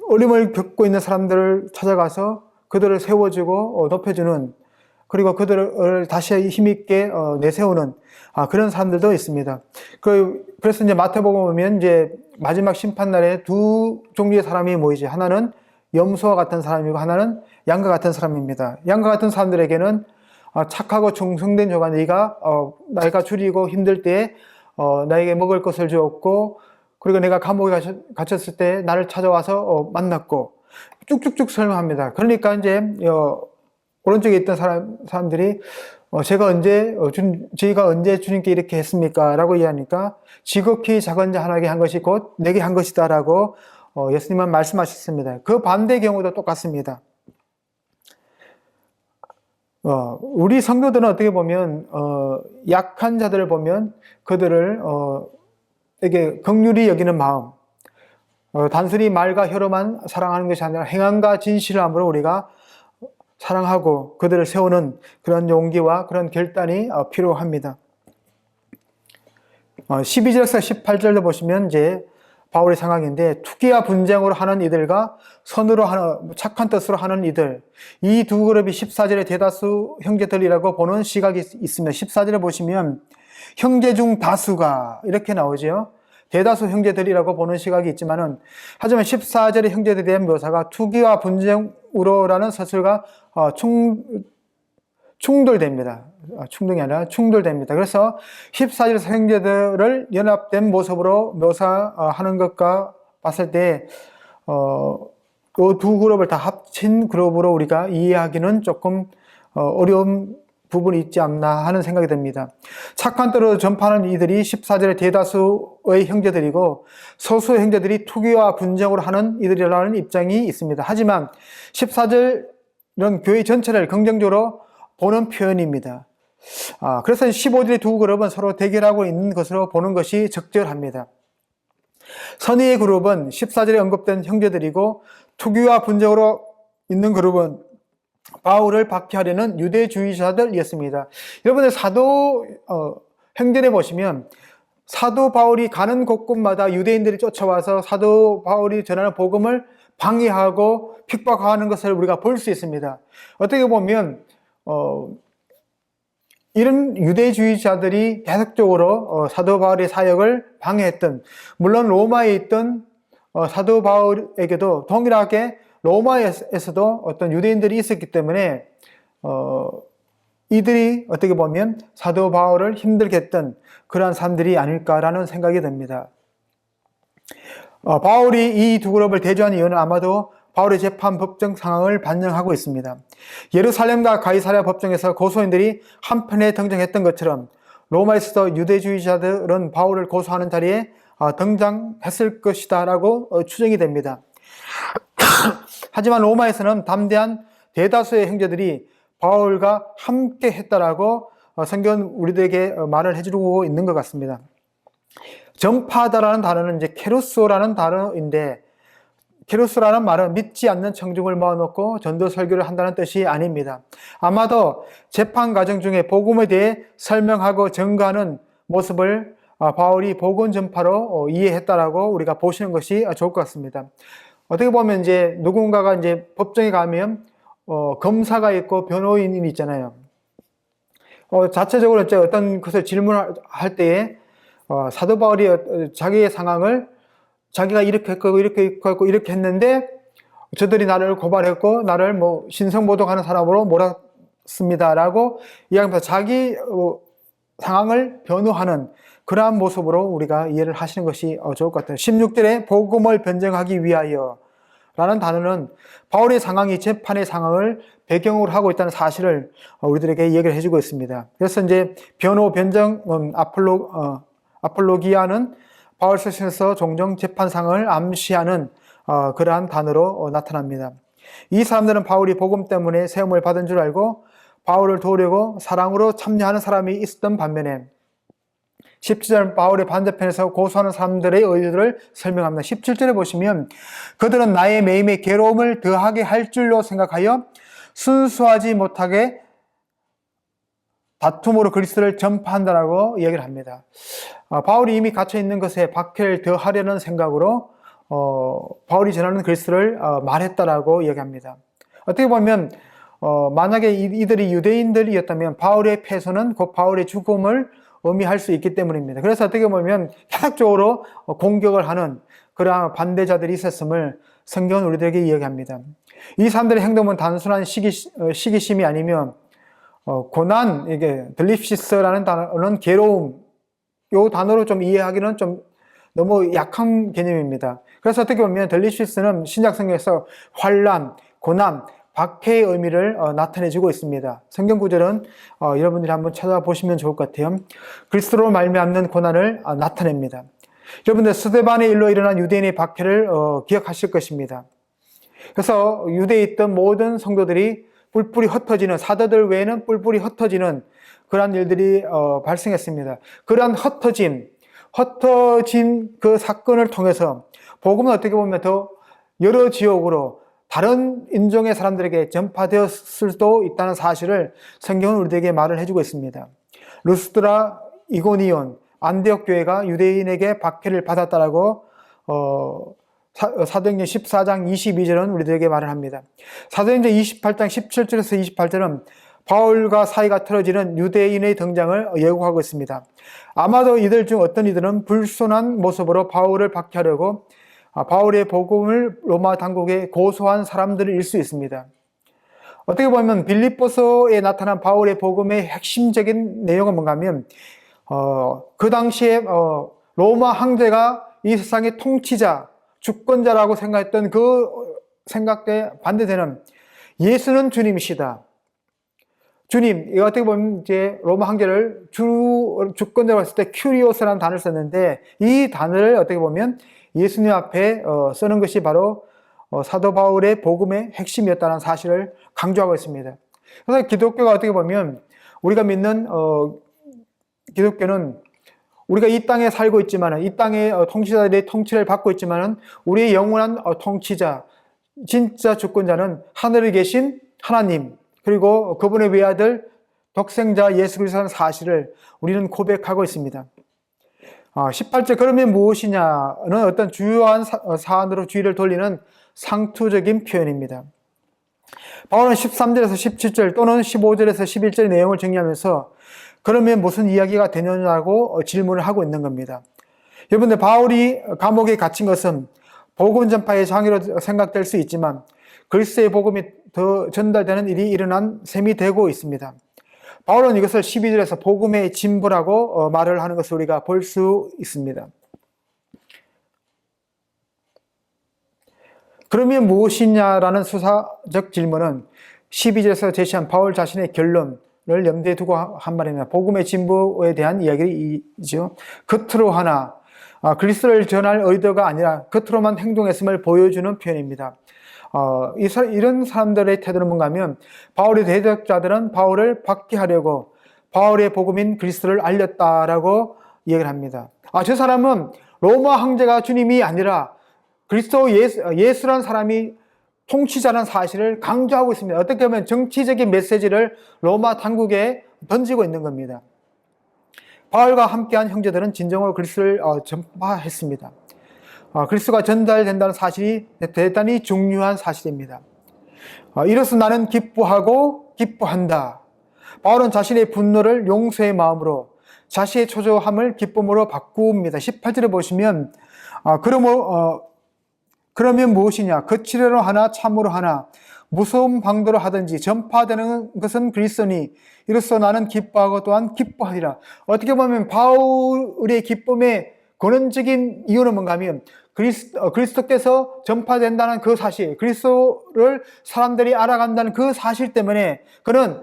어려움을 겪고 있는 사람들을 찾아가서 그들을 세워주고 높여주는 그리고 그들을 다시 힘있게 내세우는 그런 사람들도 있습니다. 그래서 이제 마태복음 보면 이제 마지막 심판날에 두 종류의 사람이 모이지. 하나는 염소와 같은 사람이고 하나는 양과 같은 사람입니다. 양과 같은 사람들에게는 착하고 충성된 조가 나이가 줄이고 힘들 때에 나에게 먹을 것을 주었고 그리고 내가 감옥에 갇혔을 때 나를 찾아와서 만났고 쭉쭉쭉 설명합니다. 그러니까 이제 오른쪽에 있던 사람들이 저희가 언제 주님께 이렇게 했습니까? 라고 이해하니까 지극히 작은 자 하나에게 한 것이 곧 내게 한 것이다 라고 예수님은 말씀하셨습니다. 그 반대 경우도 똑같습니다. 우리 성도들은 어떻게 보면 약한 자들을 보면 그들을 되게 긍휼히 여기는 마음, 단순히 말과 혀로만 사랑하는 것이 아니라 행함과 진실함으로 우리가 사랑하고 그들을 세우는 그런 용기와 그런 결단이 필요합니다. 12절에서 18절도 보시면 이제 바울의 상황인데 투기와 분쟁으로 하는 이들과 선으로 하는 착한 뜻으로 하는 이들 이 두 그룹이 14절에 대다수 형제들이라고 보는 시각이 있습니다. 14절에 보시면 형제 중 다수가 이렇게 나오죠. 대다수 형제들이라고 보는 시각이 있지만은 하지만 14절의 형제들에 대한 묘사가 투기와 분쟁으로라는 서술과 충돌됩니다. 충동이 아니라 충돌됩니다. 그래서 14절 형제들을 연합된 모습으로 묘사하는 것과 봤을 때 이 두 그룹을 다 합친 그룹으로 우리가 이해하기는 조금 어려운 부분이 있지 않나 하는 생각이 듭니다. 착한 뜻으로 전파하는 이들이 14절의 대다수의 형제들이고 소수의 형제들이 투기와 분쟁으로 하는 이들이라는 입장이 있습니다. 하지만 14절은 교회 전체를 긍정적으로 보는 표현입니다. 그래서 15절의 두 그룹은 서로 대결하고 있는 것으로 보는 것이 적절합니다. 선의의 그룹은 14절에 언급된 형제들이고 투기와 분쟁으로 있는 그룹은 바울을 박해하려는 유대주의자들이었습니다. 여러분들 행전에 보시면 사도 바울이 가는 곳곳마다 유대인들이 쫓아와서 사도 바울이 전하는 복음을 방해하고 핍박하는 것을 우리가 볼 수 있습니다. 어떻게 보면 이런 유대주의자들이 계속적으로 사도 바울의 사역을 방해했던, 물론 로마에 있던 사도 바울에게도 동일하게 로마에서도 어떤 유대인들이 있었기 때문에 이들이 어떻게 보면 사도 바울을 힘들게 했던 그러한 사람들이 아닐까라는 생각이 듭니다. 바울이 이 두 그룹을 대조하는 이유는 아마도 바울의 재판 법정 상황을 반영하고 있습니다. 예루살렘과 가이사랴 법정에서 고소인들이 한편에 등장했던 것처럼 로마에서도 유대주의자들은 바울을 고소하는 자리에 등장했을 것이다 라고 추정이 됩니다. 하지만 로마에서는 담대한 대다수의 형제들이 바울과 함께 했다라고 성경은 우리들에게 말을 해주고 있는 것 같습니다. 전파하다라는 단어는 이제 케루소라는 단어인데 케루소라는 말은 믿지 않는 청중을 모아놓고 전도 설교를 한다는 뜻이 아닙니다. 아마도 재판 과정 중에 복음에 대해 설명하고 증거하는 모습을 바울이 복음 전파로 이해했다라고 우리가 보시는 것이 좋을 것 같습니다. 어떻게 보면 이제 누군가가 이제 법정에 가면 검사가 있고 변호인이 있잖아요. 자체적으로 이제 어떤 것을 질문할 때에 사도 바울이 자기의 상황을 자기가 이렇게 했고 이렇게 했고 이렇게 했는데 저들이 나를 고발했고 나를 신성모독하는 사람으로 몰았습니다라고 이야기하면서 자기 상황을 변호하는 그러한 모습으로 우리가 이해를 하시는 것이 좋을 것 같아요. 16절에 복음을 변증하기 위하여 라는 단어는 바울의 상황이 재판의 상황을 배경으로 하고 있다는 사실을 우리들에게 얘기를 해주고 있습니다. 그래서 이제 변호, 변정, 아폴로기아는 바울 서신에서 종종 재판상을 암시하는 그러한 단어로 나타납니다. 이 사람들은 바울이 복음 때문에 세움을 받은 줄 알고 바울을 도우려고 사랑으로 참여하는 사람이 있었던 반면에 17절 바울의 반대편에서 고소하는 사람들의 의도를 설명합니다. 17절에 보시면 그들은 나의 매임에 괴로움을 더하게 할 줄로 생각하여 순수하지 못하게 다툼으로 그리스도를 전파한다라고 이야기를 합니다. 바울이 이미 갇혀 있는 것에 박해를 더하려는 생각으로 바울이 전하는 그리스도를 말했다라고 이야기합니다. 어떻게 보면 만약에 이들이 유대인들이었다면 바울의 패소는 곧 바울의 죽음을 의미할 수 있기 때문입니다. 그래서 어떻게 보면 계속적으로 공격을 하는 그러한 반대자들이 있었음을 성경은 우리들에게 이야기합니다. 이 사람들의 행동은 단순한 시기심이 아니면 고난, 이게 들립시스라는 단어는 괴로움, 이 단어로 좀 이해하기는 좀 너무 약한 개념입니다. 그래서 어떻게 보면 들립시스는 신약성경에서 환난, 고난, 박해의 의미를 나타내주고 있습니다. 성경 구절은 여러분들이 한번 찾아보시면 좋을 것 같아요. 그리스도로 말미암는 고난을 나타냅니다. 여러분들 스데반의 일로 일어난 유대인의 박해를 기억하실 것입니다. 그래서 유대에 있던 모든 성도들이 뿔뿔이 흩어지는, 사도들 외에는 뿔뿔이 흩어지는 그러한 일들이 발생했습니다. 그러한 흩어진 그 사건을 통해서 복음은 어떻게 보면 더 여러 지역으로 다른 인종의 사람들에게 전파되었을 수도 있다는 사실을 성경은 우리에게 말을 해주고 있습니다. 루스드라, 이고니온, 안디옥 교회가 유대인에게 박해를 받았다라고 사도행전 14장 22절은 우리들에게 말을 합니다. 사도행전 28장 17절에서 28절은 바울과 사이가 틀어지는 유대인의 등장을 예고하고 있습니다. 아마도 이들 중 어떤 이들은 불순한 모습으로 바울을 박해하려고 바울의 복음을 로마 당국에 고소한 사람들일 수 있습니다. 어떻게 보면 빌립보서에 나타난 바울의 복음의 핵심적인 내용은 뭔가 하면 그 당시에 로마 황제가 이 세상의 통치자, 주권자라고 생각했던 그 생각에 반대되는 예수는 주님이시다. 주님, 이거 어떻게 보면 이제 로마 황제를 주권자라고 했을 때 큐리오스라는 단어를 썼는데 이 단어를 어떻게 보면 예수님 앞에 쓰는 것이 바로 사도 바울의 복음의 핵심이었다는 사실을 강조하고 있습니다. 그래서 기독교가 어떻게 보면 우리가 믿는 기독교는 우리가 이 땅에 살고 있지만, 이 땅의 통치자들의 통치를 받고 있지만 우리의 영원한 통치자, 진짜 주권자는 하늘에 계신 하나님, 그리고 그분의 외아들 독생자 예수 그리스도라는 사실을 우리는 고백하고 있습니다. 18절 그러면 무엇이냐는 어떤 주요한 사안으로 주의를 돌리는 상투적인 표현입니다. 바울은 13절에서 17절 또는 15절에서 11절 내용을 정리하면서 그러면 무슨 이야기가 되느냐고 질문을 하고 있는 겁니다. 여러분들 바울이 감옥에 갇힌 것은 복음 전파의 장애로 생각될 수 있지만 그리스도의 복음이 더 전달되는 일이 일어난 셈이 되고 있습니다. 바울은 이것을 12절에서 복음의 진보라고 말을 하는 것을 우리가 볼 수 있습니다. 그러면 무엇이냐라는 수사적 질문은 12절에서 제시한 바울 자신의 결론을 염두에 두고 한 말입니다. 복음의 진보에 대한 이야기이죠. 겉으로 하나, 그리스도를 전할 의도가 아니라 겉으로만 행동했음을 보여주는 표현입니다. 이런 사람들의 태도는 뭔가 하면 바울의 대적자들은 바울을 박해하려고 바울의 복음인 그리스도를 알렸다라고 이야기를 합니다. 저 사람은 로마 황제가 주님이 아니라 그리스도 예수라는 사람이 통치자라는 사실을 강조하고 있습니다. 어떻게 보면 정치적인 메시지를 로마 당국에 던지고 있는 겁니다. 바울과 함께한 형제들은 진정으로 그리스도를 전파했습니다. 그리스도가 전달된다는 사실이 대단히 중요한 사실입니다. 이로써 나는 기뻐하고 기뻐한다. 바울은 자신의 분노를 용서의 마음으로 자신의 초조함을 기쁨으로 바꿉니다. 18절에 보시면 그러면 무엇이냐? 거칠어로 하나 참으로 하나 무서운 방도로 하든지 전파되는 것은 그리스도니 이로써 나는 기뻐하고 또한 기뻐하리라. 어떻게 보면 바울의 기쁨의 근원적인 이유는 뭔가 하면 그리스도께서 전파된다는 그 사실, 그리스도를 사람들이 알아간다는 그 사실 때문에 그는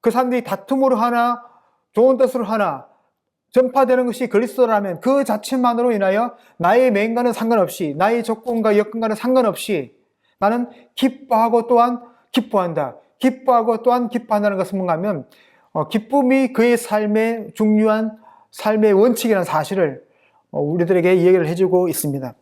그 사람들이 다툼으로 하나 좋은 뜻으로 하나 전파되는 것이 그리스도라면 그 자체만으로 인하여 나의 매인과는 상관없이 나의 조건과 여건과는 상관없이 나는 기뻐하고 또한 기뻐한다. 기뻐하고 또한 기뻐한다는 것은 뭔가 하면 기쁨이 그의 삶의 중요한 삶의 원칙이라는 사실을 우리들에게 이야기를 해주고 있습니다.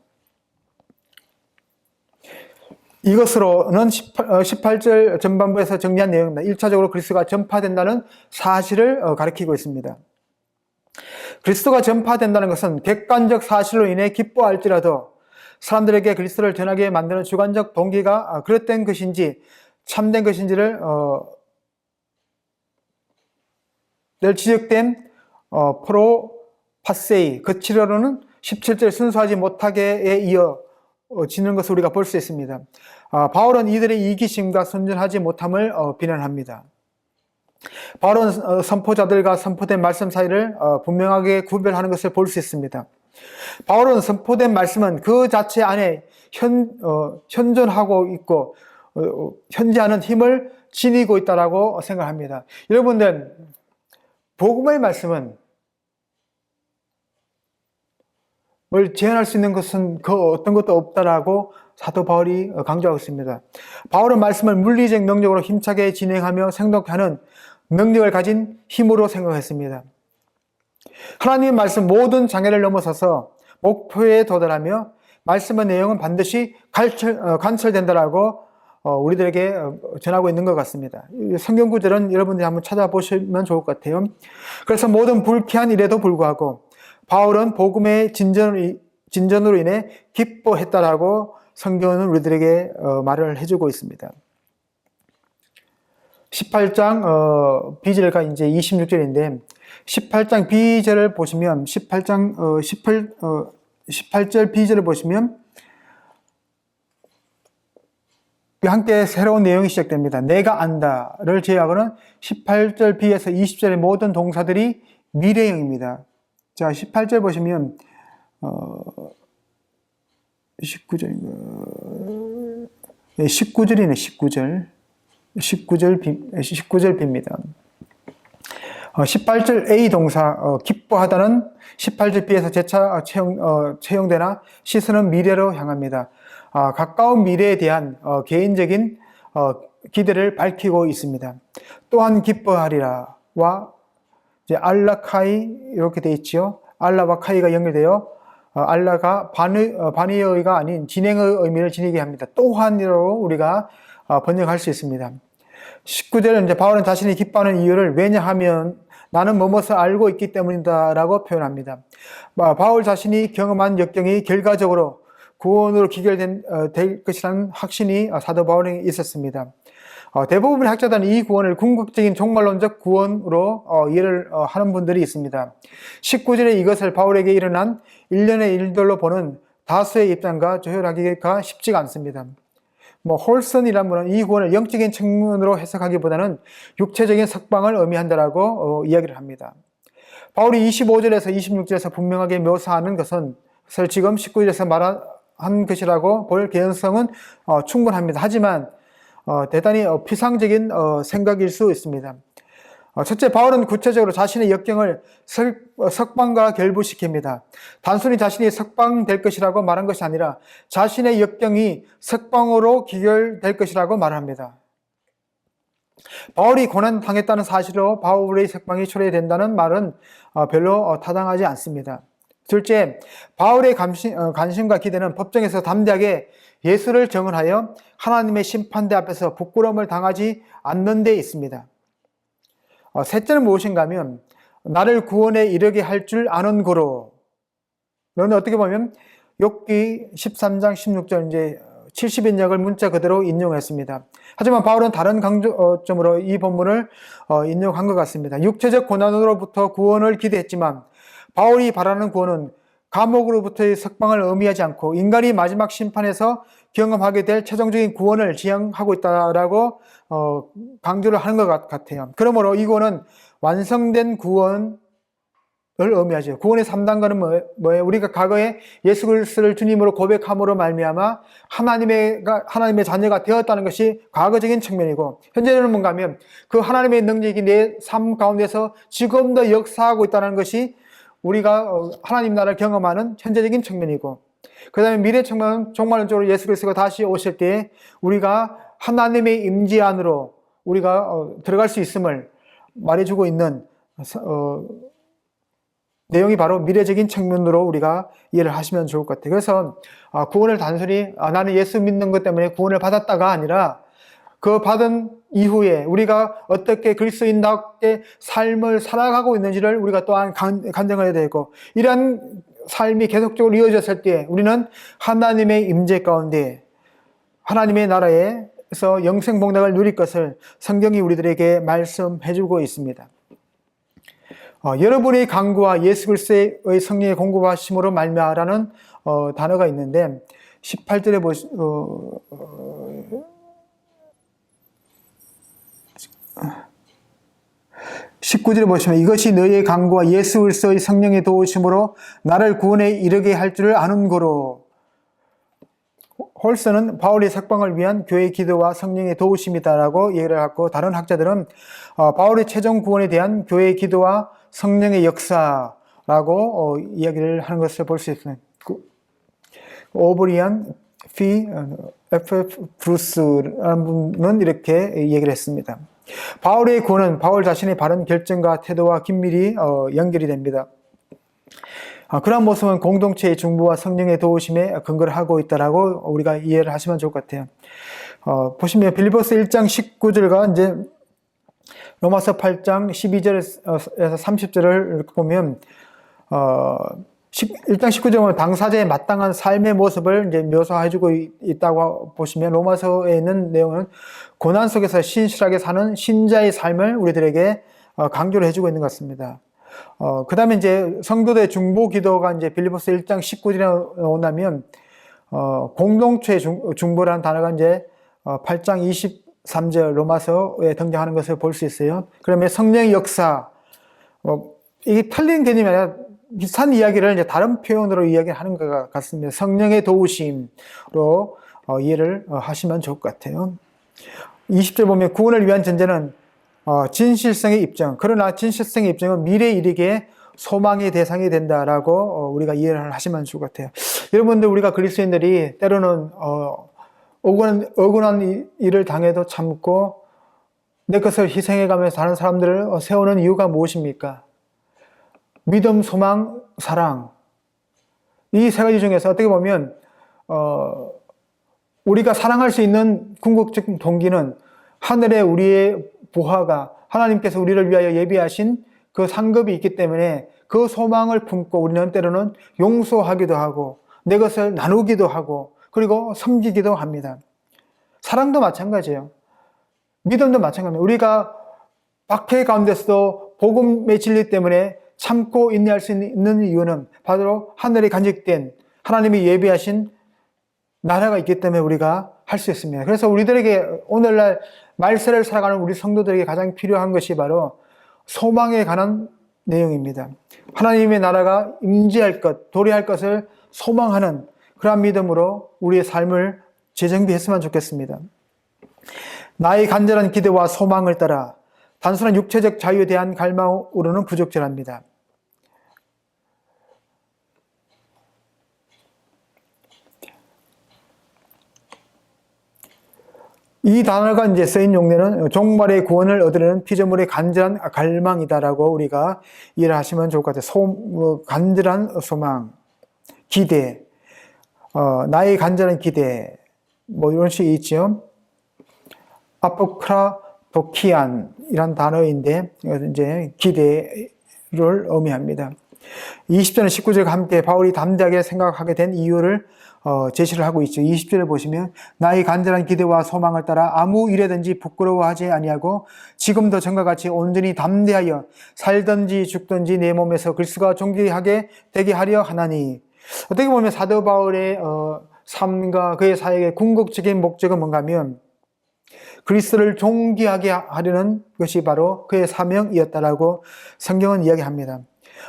이것으로는 18절 전반부에서 정리한 내용입니다. 1차적으로 그리스도가 전파된다는 사실을 가리키고 있습니다. 그리스도가 전파된다는 것은 객관적 사실로 인해 기뻐할지라도 사람들에게 그리스도를 전하게 만드는 주관적 동기가 그릇된 것인지 참된 것인지를 늘 지적된 프로파세이, 거칠어로는 17절 순수하지 못하게에 이어지는 것을 우리가 볼 수 있습니다. 바울은 이들의 이기심과 순전하지 못함을 비난합니다. 바울은 선포자들과 선포된 말씀 사이를 분명하게 구별하는 것을 볼 수 있습니다. 바울은 선포된 말씀은 그 자체 안에 현존하고 있고 현재하는 힘을 지니고 있다고 생각합니다. 여러분들, 복음의 말씀은 뭘 제한할 수 있는 것은 그 어떤 것도 없다라고 사도 바울이 강조하고 있습니다. 바울은 말씀을 물리적 능력으로 힘차게 진행하며 생동케 하는 능력을 가진 힘으로 생각했습니다. 하나님의 말씀 모든 장애를 넘어서서 목표에 도달하며 말씀의 내용은 반드시 관철된다라고 우리들에게 전하고 있는 것 같습니다. 성경 구절은 여러분들이 한번 찾아보시면 좋을 것 같아요. 그래서 모든 불쾌한 일에도 불구하고 바울은 복음의 진전으로 인해 기뻐했다라고 성경은 우리들에게 말을 해주고 있습니다. 18장 B절과 이제 26절인데 18장 B절을 보시면 18절 B절을 보시면 함께 새로운 내용이 시작됩니다. 내가 안다를 제외하고는 18절 B에서 20절의 모든 동사들이 미래형입니다. 자, 18절 보시면 19절인가? 19절이네. 19절 B입니다. 18절 A 동사 기뻐하다는 18절 B에서 재차 채용되나 시선은 미래로 향합니다. 가까운 미래에 대한 개인적인 기대를 밝히고 있습니다. 또한 기뻐하리라와 이제 알라카이 이렇게 되어 있지요. 알라와 카이가 연결되어 알라가 반의어가 아닌 진행의 의미를 지니게 합니다. 또한으로 우리가 번역할 수 있습니다. 19절은 이제 바울은 자신이 기뻐하는 이유를 왜냐하면 나는 뭐뭇을 알고 있기 때문이다 라고 표현합니다. 바울 자신이 경험한 역경이 결과적으로 구원으로 기결될 것이라는 확신이 사도 바울에게 있었습니다. 대부분의 학자들은 이 구원을 궁극적인 종말론적 구원으로 이해를 하는 분들이 있습니다. 19절에 이것을 바울에게 일어난 일련의 일들로 보는 다수의 입장과 조율하기가 쉽지가 않습니다. 홀슨이라는 분은 이 구원을 영적인 측면으로 해석하기보다는 육체적인 석방을 의미한다라고 이야기를 합니다. 바울이 25절에서 26절에서 분명하게 묘사하는 것은 지금 19절에서 말한 것이라고 볼 개연성은 충분합니다. 하지만 대단히 피상적인 생각일 수 있습니다. 첫째, 바울은 구체적으로 자신의 역경을 석방과 결부시킵니다. 단순히 자신이 석방될 것이라고 말한 것이 아니라 자신의 역경이 석방으로 기결될 것이라고 말합니다. 바울이 고난당했다는 사실로 바울의 석방이 초래된다는 말은 별로 타당하지 않습니다. 둘째, 바울의 관심과 기대는 법정에서 담대하게 예수를 증언하여 하나님의 심판대 앞에서 부끄러움을 당하지 않는 데 있습니다. 셋째는 무엇인가 하면 나를 구원에 이르게 할 줄 아는 고로. 너는 어떻게 보면 욥기 13장 16절 이제 70인역을 문자 그대로 인용했습니다. 하지만 바울은 다른 강조점으로 이 본문을 인용한 것 같습니다. 육체적 고난으로부터 구원을 기대했지만 바울이 바라는 구원은 감옥으로부터의 석방을 의미하지 않고 인간이 마지막 심판에서 경험하게 될 최종적인 구원을 지향하고 있다라고 강조를 하는 것 같아요. 그러므로 이 구원은 완성된 구원을 의미하죠. 구원의 3단계는 뭐예요? 우리가 과거에 예수 그리스도를 주님으로 고백함으로 말미암아 하나님의 자녀가 되었다는 것이 과거적인 측면이고, 현재는 뭔가 하면 그 하나님의 능력이 내 삶 가운데서 지금도 역사하고 있다는 것이 우리가 하나님 나라를 경험하는 현재적인 측면이고, 그 다음에 미래 측면은 종말론적으로 예수 그리스도가 다시 오실 때에 우리가 하나님의 임재 안으로 우리가 들어갈 수 있음을 말해주고 있는 내용이 바로 미래적인 측면으로 우리가 이해를 하시면 좋을 것 같아요. 그래서 구원을 단순히 나는 예수 믿는 것 때문에 구원을 받았다가 아니라 그 받은 이후에 우리가 어떻게 그리스도인답게 삶을 살아가고 있는지를 우리가 또한 간증을 해야 되고, 이러한 삶이 계속적으로 이어졌을 때 우리는 하나님의 임재 가운데 하나님의 나라에서 영생복락을 누릴 것을 성경이 우리들에게 말씀해주고 있습니다. 여러분의 강구와 예수 그리스도의 성령의 공급하심으로 말미암아라는 단어가 있는데 18절에 19절에 보시면 이것이 너희의 강구와 예수 그리스도의 성령의 도우심으로 나를 구원에 이르게 할 줄을 아는 거로. 홀서는 바울의 석방을 위한 교회의 기도와 성령의 도우심이다라고 얘기를 하고, 다른 학자들은 바울의 최종 구원에 대한 교회의 기도와 성령의 역사라고 이야기를 하는 것을 볼 수 있습니다. 오브리안 F.F. 브루스라는 분은 이렇게 얘기를 했습니다. 바울의 구원은 바울 자신의 바른 결정과 태도와 긴밀히 연결이 됩니다. 그런 모습은 공동체의 중보와 성령의 도우심에 근거를 하고 있다라고 우리가 이해를 하시면 좋을 것 같아요. 보시면 빌립보서 1장 19절과 이제 로마서 8장 12절에서 30절을 보면 1장 19절에 보면 당사자의 마땅한 삶의 모습을 이제 묘사해주고 있다고 보시면, 로마서에 있는 내용은 고난 속에서 신실하게 사는 신자의 삶을 우리들에게 강조를 해주고 있는 것 같습니다. 그 다음에 이제 성도들의 중보 기도가 이제 빌립보서 1장 19절에 나온다면, 공동체의 중보라는 단어가 이제 8장 23절 로마서에 등장하는 것을 볼 수 있어요. 그러면 성령의 역사, 이게 틀린 개념이 아니라 비슷한 이야기를 이제 다른 표현으로 이야기하는 것 같습니다. 성령의 도우심으로 이해를 하시면 좋을 것 같아요. 20절 보면 구원을 위한 전제는 진실성의 입증. 그러나 진실성의 입증은 미래에 이르게 소망의 대상이 된다라고 우리가 이해를 하시면 좋을 것 같아요. 여러분들, 우리가 그리스도인들이 때로는 억울한 일을 당해도 참고 내 것을 희생해가면서 다른 사람들을 세우는 이유가 무엇입니까? 믿음, 소망, 사랑. 이 세 가지 중에서 어떻게 보면 우리가 사랑할 수 있는 궁극적 동기는 하늘에 우리의 부하가, 하나님께서 우리를 위하여 예비하신 그 상급이 있기 때문에 그 소망을 품고 우리는 때로는 용서하기도 하고 내 것을 나누기도 하고 그리고 섬기기도 합니다. 사랑도 마찬가지예요. 믿음도 마찬가지입니다. 우리가 박해 가운데서도 복음의 진리 때문에 참고 인내할 수 있는 이유는 바로 하늘에 간직된 하나님이 예비하신 나라가 있기 때문에 우리가 할 수 있습니다. 그래서 우리들에게 오늘날 말세를 살아가는 우리 성도들에게 가장 필요한 것이 바로 소망에 관한 내용입니다. 하나님의 나라가 임재할 것, 도래할 것을 소망하는 그러한 믿음으로 우리의 삶을 재정비했으면 좋겠습니다. 나의 간절한 기대와 소망을 따라 단순한 육체적 자유에 대한 갈망으로는 부적절합니다. 이 단어가 이제 쓰인 용례는 종말의 구원을 얻으려는 피조물의 간절한 갈망이다라고 우리가 이해를 하시면 좋을 것 같아요. 간절한 소망, 기대, 나의 간절한 기대, 이런 식이 있죠. 아포크라토키안이란 단어인데, 이제 기대를 의미합니다. 20절과 19절과 함께 바울이 담대하게 생각하게 된 이유를 제시를 하고 있죠. 20절을 보시면 나의 간절한 기대와 소망을 따라 아무 일에든지 부끄러워하지 아니하고 지금도 전과 같이 온전히 담대하여 살든지 죽든지 내 몸에서 그리스도가 존귀하게 되게 하려 하나니. 어떻게 보면 사도 바울의 삶과 그의 사역의 궁극적인 목적은 뭔가 하면 그리스도를 존귀하게 하려는 것이 바로 그의 사명이었다라고 성경은 이야기합니다.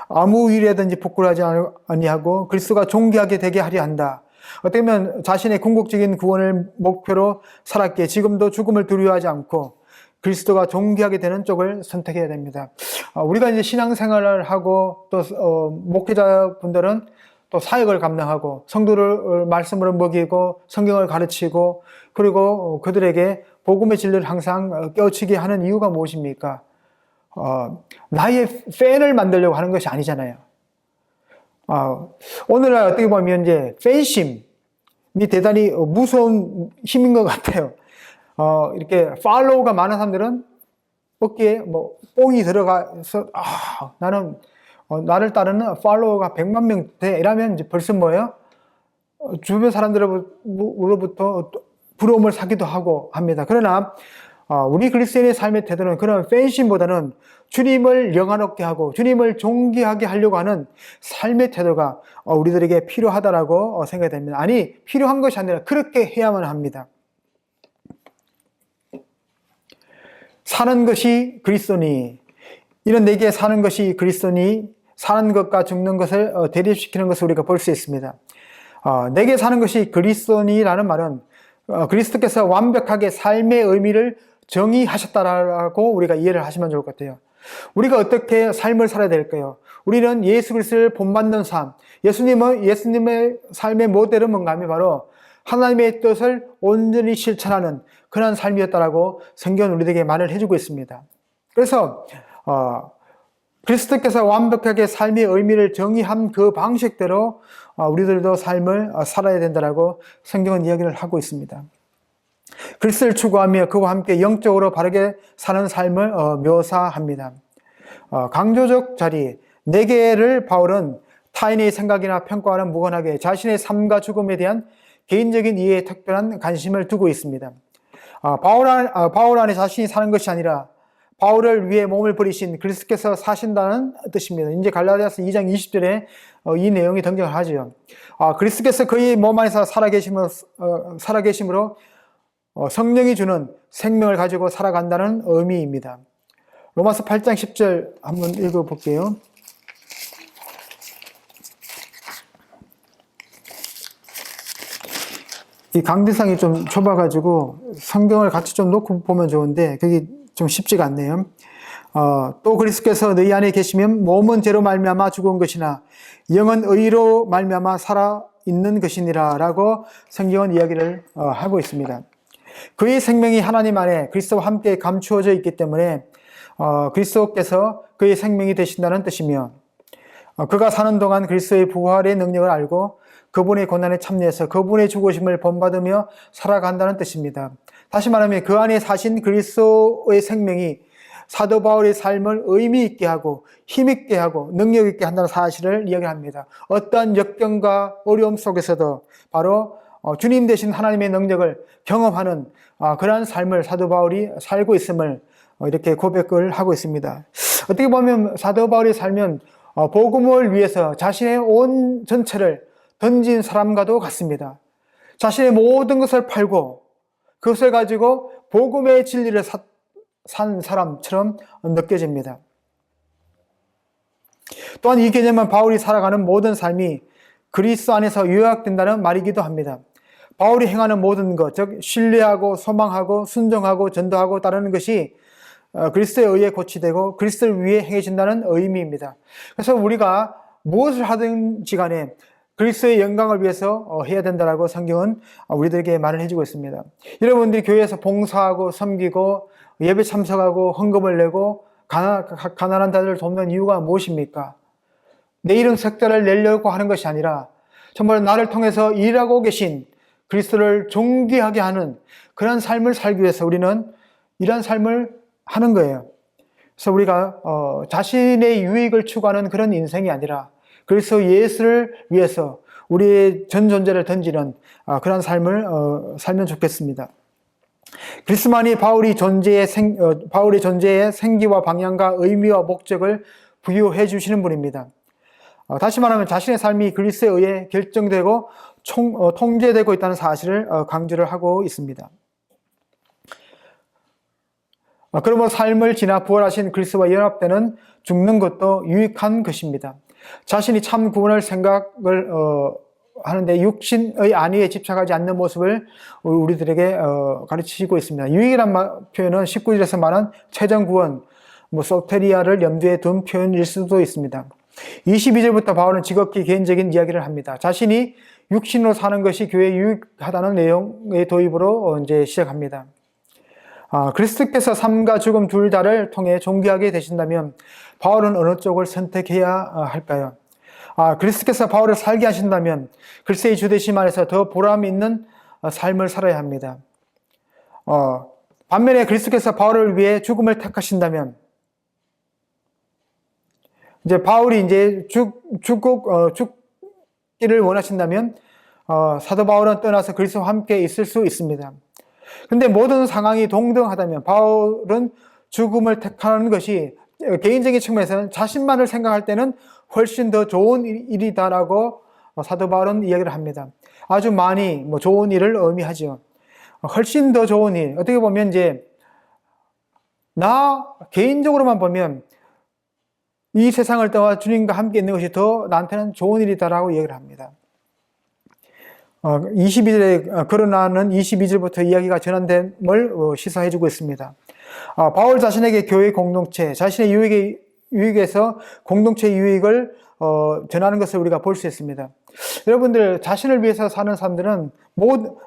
아무 일에든지 부끄러워하지 아니하고 그리스도가 존귀하게 되게 하려 한다. 어떻게 보면 자신의 궁극적인 구원을 목표로 살았기에 지금도 죽음을 두려워하지 않고 그리스도가 존귀하게 되는 쪽을 선택해야 됩니다. 우리가 이제 신앙생활을 하고 또 목회자분들은 또 사역을 감당하고 성도를 말씀으로 먹이고 성경을 가르치고 그리고 그들에게 복음의 진리를 항상 깨우치게 하는 이유가 무엇입니까? 나의 팬을 만들려고 하는 것이 아니잖아요. 오늘날 어떻게 보면 이제 팬심이 대단히 무서운 힘인 것 같아요. 이렇게 팔로우가 많은 사람들은 어깨에 뭐 뽕이 들어가서 나는 나를 따르는 팔로워가 100만 명 돼 이러면 이제 벌써 뭐예요? 주변 사람들로부터 부러움을 사기도 하고 합니다. 그러나 우리 그리스도인의 삶의 태도는 그런 팬심보다는 주님을 영화롭게 하고 주님을 존귀하게 하려고 하는 삶의 태도가 우리들에게 필요하다라고 생각이 됩니다. 아니, 필요한 것이 아니라 그렇게 해야만 합니다. 사는 것이 그리스도니, 이런 내게 사는 것이 그리스도니, 사는 것과 죽는 것을 대립시키는 것을 우리가 볼 수 있습니다. 내게 사는 것이 그리스도니라는 말은 그리스도께서 완벽하게 삶의 의미를 정의하셨다라고 우리가 이해를 하시면 좋을 것 같아요. 우리가 어떻게 삶을 살아야 될까요? 우리는 예수 그리스도를 본받는 삶, 예수님의 삶의 모델은 뭔가 하면 바로 하나님의 뜻을 온전히 실천하는 그런 삶이었다라고 성경은 우리에게 말을 해주고 있습니다. 그래서 그리스도께서 완벽하게 삶의 의미를 정의한 그 방식대로 우리들도 삶을 살아야 된다라고 성경은 이야기를 하고 있습니다. 그리스도를 추구하며 그와 함께 영적으로 바르게 사는 삶을 묘사합니다. 강조적 자리, 내게를 바울은 타인의 생각이나 평가와는 무관하게 자신의 삶과 죽음에 대한 개인적인 이해에 특별한 관심을 두고 있습니다. 바울 안에 자신이 사는 것이 아니라 바울을 위해 몸을 버리신 그리스도께서 사신다는 뜻입니다. 이제 갈라디아서 2장 20절에 이 내용이 등장을 하죠. 그리스도께서 그의 몸 안에서 살아계심으로 성령이 주는 생명을 가지고 살아간다는 의미입니다. 로마서 8장 10절 한번 읽어볼게요. 이 강대상이 좀 좁아가지고 성경을 같이 좀 놓고 보면 좋은데 그게 좀 쉽지가 않네요. 또 그리스도께서 너희 안에 계시면 몸은 죄로 말미암아 죽은 것이나 영은 의로 말미암아 살아 있는 것이니라 라고 성경은 이야기를 하고 있습니다. 그의 생명이 하나님 안에 그리스도와 함께 감추어져 있기 때문에 그리스도께서 그의 생명이 되신다는 뜻이며 그가 사는 동안 그리스도의 부활의 능력을 알고 그분의 고난에 참여해서 그분의 죽으심을 본받으며 살아간다는 뜻입니다. 다시 말하면 그 안에 사신 그리스도의 생명이 사도 바울의 삶을 의미 있게 하고 힘 있게 하고 능력 있게 한다는 사실을 이야기합니다. 어떠한 역경과 어려움 속에서도 바로 주님 되신 하나님의 능력을 경험하는 그러한 삶을 사도 바울이 살고 있음을 이렇게 고백을 하고 있습니다. 어떻게 보면 사도 바울이 살면 복음을 위해서 자신의 온 전체를 던진 사람과도 같습니다. 자신의 모든 것을 팔고 그것을 가지고 복음의 진리를 산 사람처럼 느껴집니다. 또한 이 개념은 바울이 살아가는 모든 삶이 그리스도 안에서 요약된다는 말이기도 합니다. 바울이 행하는 모든 것, 즉 신뢰하고 소망하고 순종하고 전도하고 따르는 것이 그리스도에 의해 고치되고 그리스도를 위해 행해진다는 의미입니다. 그래서 우리가 무엇을 하든지 간에 그리스도의 영광을 위해서 해야 된다라고 성경은 우리들에게 말을 해주고 있습니다. 여러분들이 교회에서 봉사하고 섬기고 예배 참석하고 헌금을 내고 가난한 자들을 돕는 이유가 무엇입니까? 내 이름 석자를 내려고 하는 것이 아니라 정말 나를 통해서 일하고 계신 그리스도를 존귀하게 하는 그런 삶을 살기 위해서 우리는 이런 삶을 하는 거예요. 그래서 우리가 자신의 유익을 추구하는 그런 인생이 아니라 그리스도 예수를 위해서 우리의 전 존재를 던지는 그런 삶을 살면 좋겠습니다. 그리스도만이 바울의 존재의 생기와 방향과 의미와 목적을 부여해 주시는 분입니다. 다시 말하면 자신의 삶이 그리스도에 의해 결정되고 통제되고 있다는 사실을 강조를 하고 있습니다. 그러므로 삶을 지나 부활하신 그리스도와 연합되는 죽는 것도 유익한 것입니다. 자신이 참 구원을 생각을 하는데 육신의 안위에 집착하지 않는 모습을 우리들에게 가르치고 있습니다. 유익이란 표현은 19절에서 말한 최종 구원, 소테리아를 염두에 둔 표현일 수도 있습니다. 22절부터 바울은 지극히 개인적인 이야기를 합니다. 자신이 육신으로 사는 것이 교회에 유익하다는 내용의 도입으로 이제 시작합니다. 그리스도께서 삶과 죽음 둘 다를 통해 존귀하게 되신다면 바울은 어느 쪽을 선택해야 할까요? 그리스도께서 바울을 살게 하신다면 글쎄 이 주대심 안에서 더 보람 있는 삶을 살아야 합니다. 반면에 그리스도께서 바울을 위해 죽음을 택하신다면 이제 바울이 이제 죽기를 원하신다면 사도 바울은 떠나서 그리스도와 함께 있을 수 있습니다. 근데 모든 상황이 동등하다면 바울은 죽음을 택하는 것이 개인적인 측면에서는 자신만을 생각할 때는 훨씬 더 좋은 일이다라고 사도 바울은 이야기를 합니다. 아주 많이 좋은 일을 의미하죠. 훨씬 더 좋은 일. 어떻게 보면 이제 나 개인적으로만 보면 이 세상을 떠나 주님과 함께 있는 것이 더 나한테는 좋은 일이다라고 이야기를 합니다. 22절에 그러나는 22절부터 이야기가 전환됨을 시사해주고 있습니다. 바울 자신에게 교회 공동체, 자신의 유익에서 공동체 유익을 전하는 것을 우리가 볼 수 있습니다. 여러분들 자신을 위해서 사는 사람들은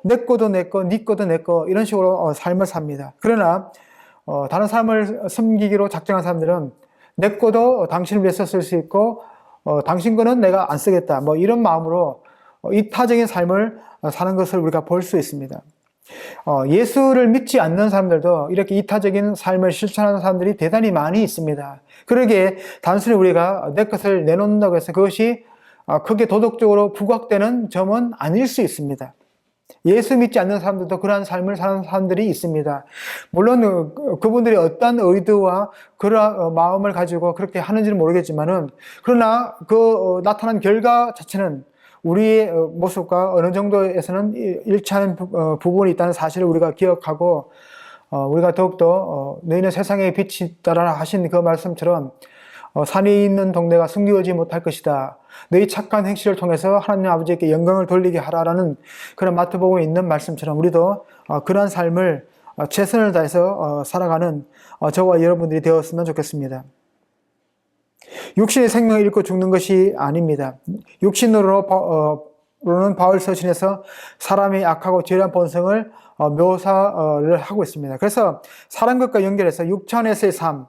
내 거도 내 거, 네 거도 내 거 이런 식으로 삶을 삽니다. 그러나 다른 사람을 섬기기로 작정한 사람들은 내 거도 당신을 위해서 쓸 수 있고 당신 거는 내가 안 쓰겠다 이런 마음으로 이타적인 삶을 사는 것을 우리가 볼 수 있습니다. 예수를 믿지 않는 사람들도 이렇게 이타적인 삶을 실천하는 사람들이 대단히 많이 있습니다. 그러기에 단순히 우리가 내 것을 내놓는다고 해서 그것이 크게 도덕적으로 부각되는 점은 아닐 수 있습니다. 예수 믿지 않는 사람들도 그러한 삶을 사는 사람들이 있습니다. 물론 그분들이 어떤 의도와 그런 마음을 가지고 그렇게 하는지는 모르겠지만은 그러나 그 나타난 결과 자체는 우리의 모습과 어느 정도에서는 일치하는 부분이 있다는 사실을 우리가 기억하고 우리가 더욱더 너희는 세상의 빛이 따라 하신 그 말씀처럼 산이 있는 동네가 숨기지 못할 것이다. 너희 착한 행실을 통해서 하나님 아버지께 영광을 돌리게 하라라는 그런 마태복음에 있는 말씀처럼 우리도 그러한 삶을 최선을 다해서 살아가는 저와 여러분들이 되었으면 좋겠습니다. 육신의 생명을 잃고 죽는 것이 아닙니다. 육신으로는 바울 서신에서 사람의 악하고 죄한 본성을 묘사를 하고 있습니다. 그래서 사람 것과 연결해서 육천에서의 삶,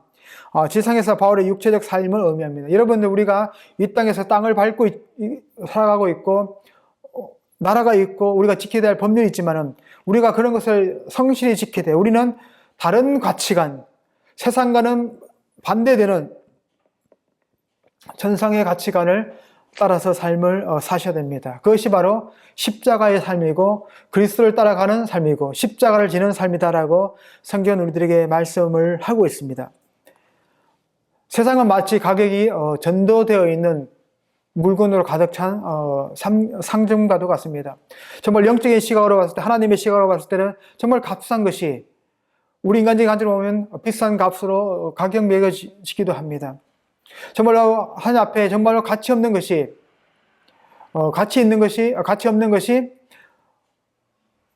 지상에서 바울의 육체적 삶을 의미합니다. 여러분들 우리가 이 땅에서 땅을 밟고 살아가고 있고 나라가 있고 우리가 지켜야 할 법률이 있지만은 우리가 그런 것을 성실히 지켜야 돼요. 우리는 다른 가치관, 세상과는 반대되는 천상의 가치관을 따라서 삶을 사셔야 됩니다. 그것이 바로 십자가의 삶이고 그리스도를 따라가는 삶이고 십자가를 지는 삶이다라고 성경은 우리들에게 말씀을 하고 있습니다. 세상은 마치 가격이 전도되어 있는 물건으로 가득 찬 상점과도 같습니다. 정말 영적인 시각으로 봤을 때, 하나님의 시각으로 봤을 때는 정말 값싼 것이 우리 인간적인 관점으로 보면 비싼 값으로 가격 매겨지기도 합니다. 정말로 하나님 앞에 정말로 가치 없는 것이 가치 없는 것이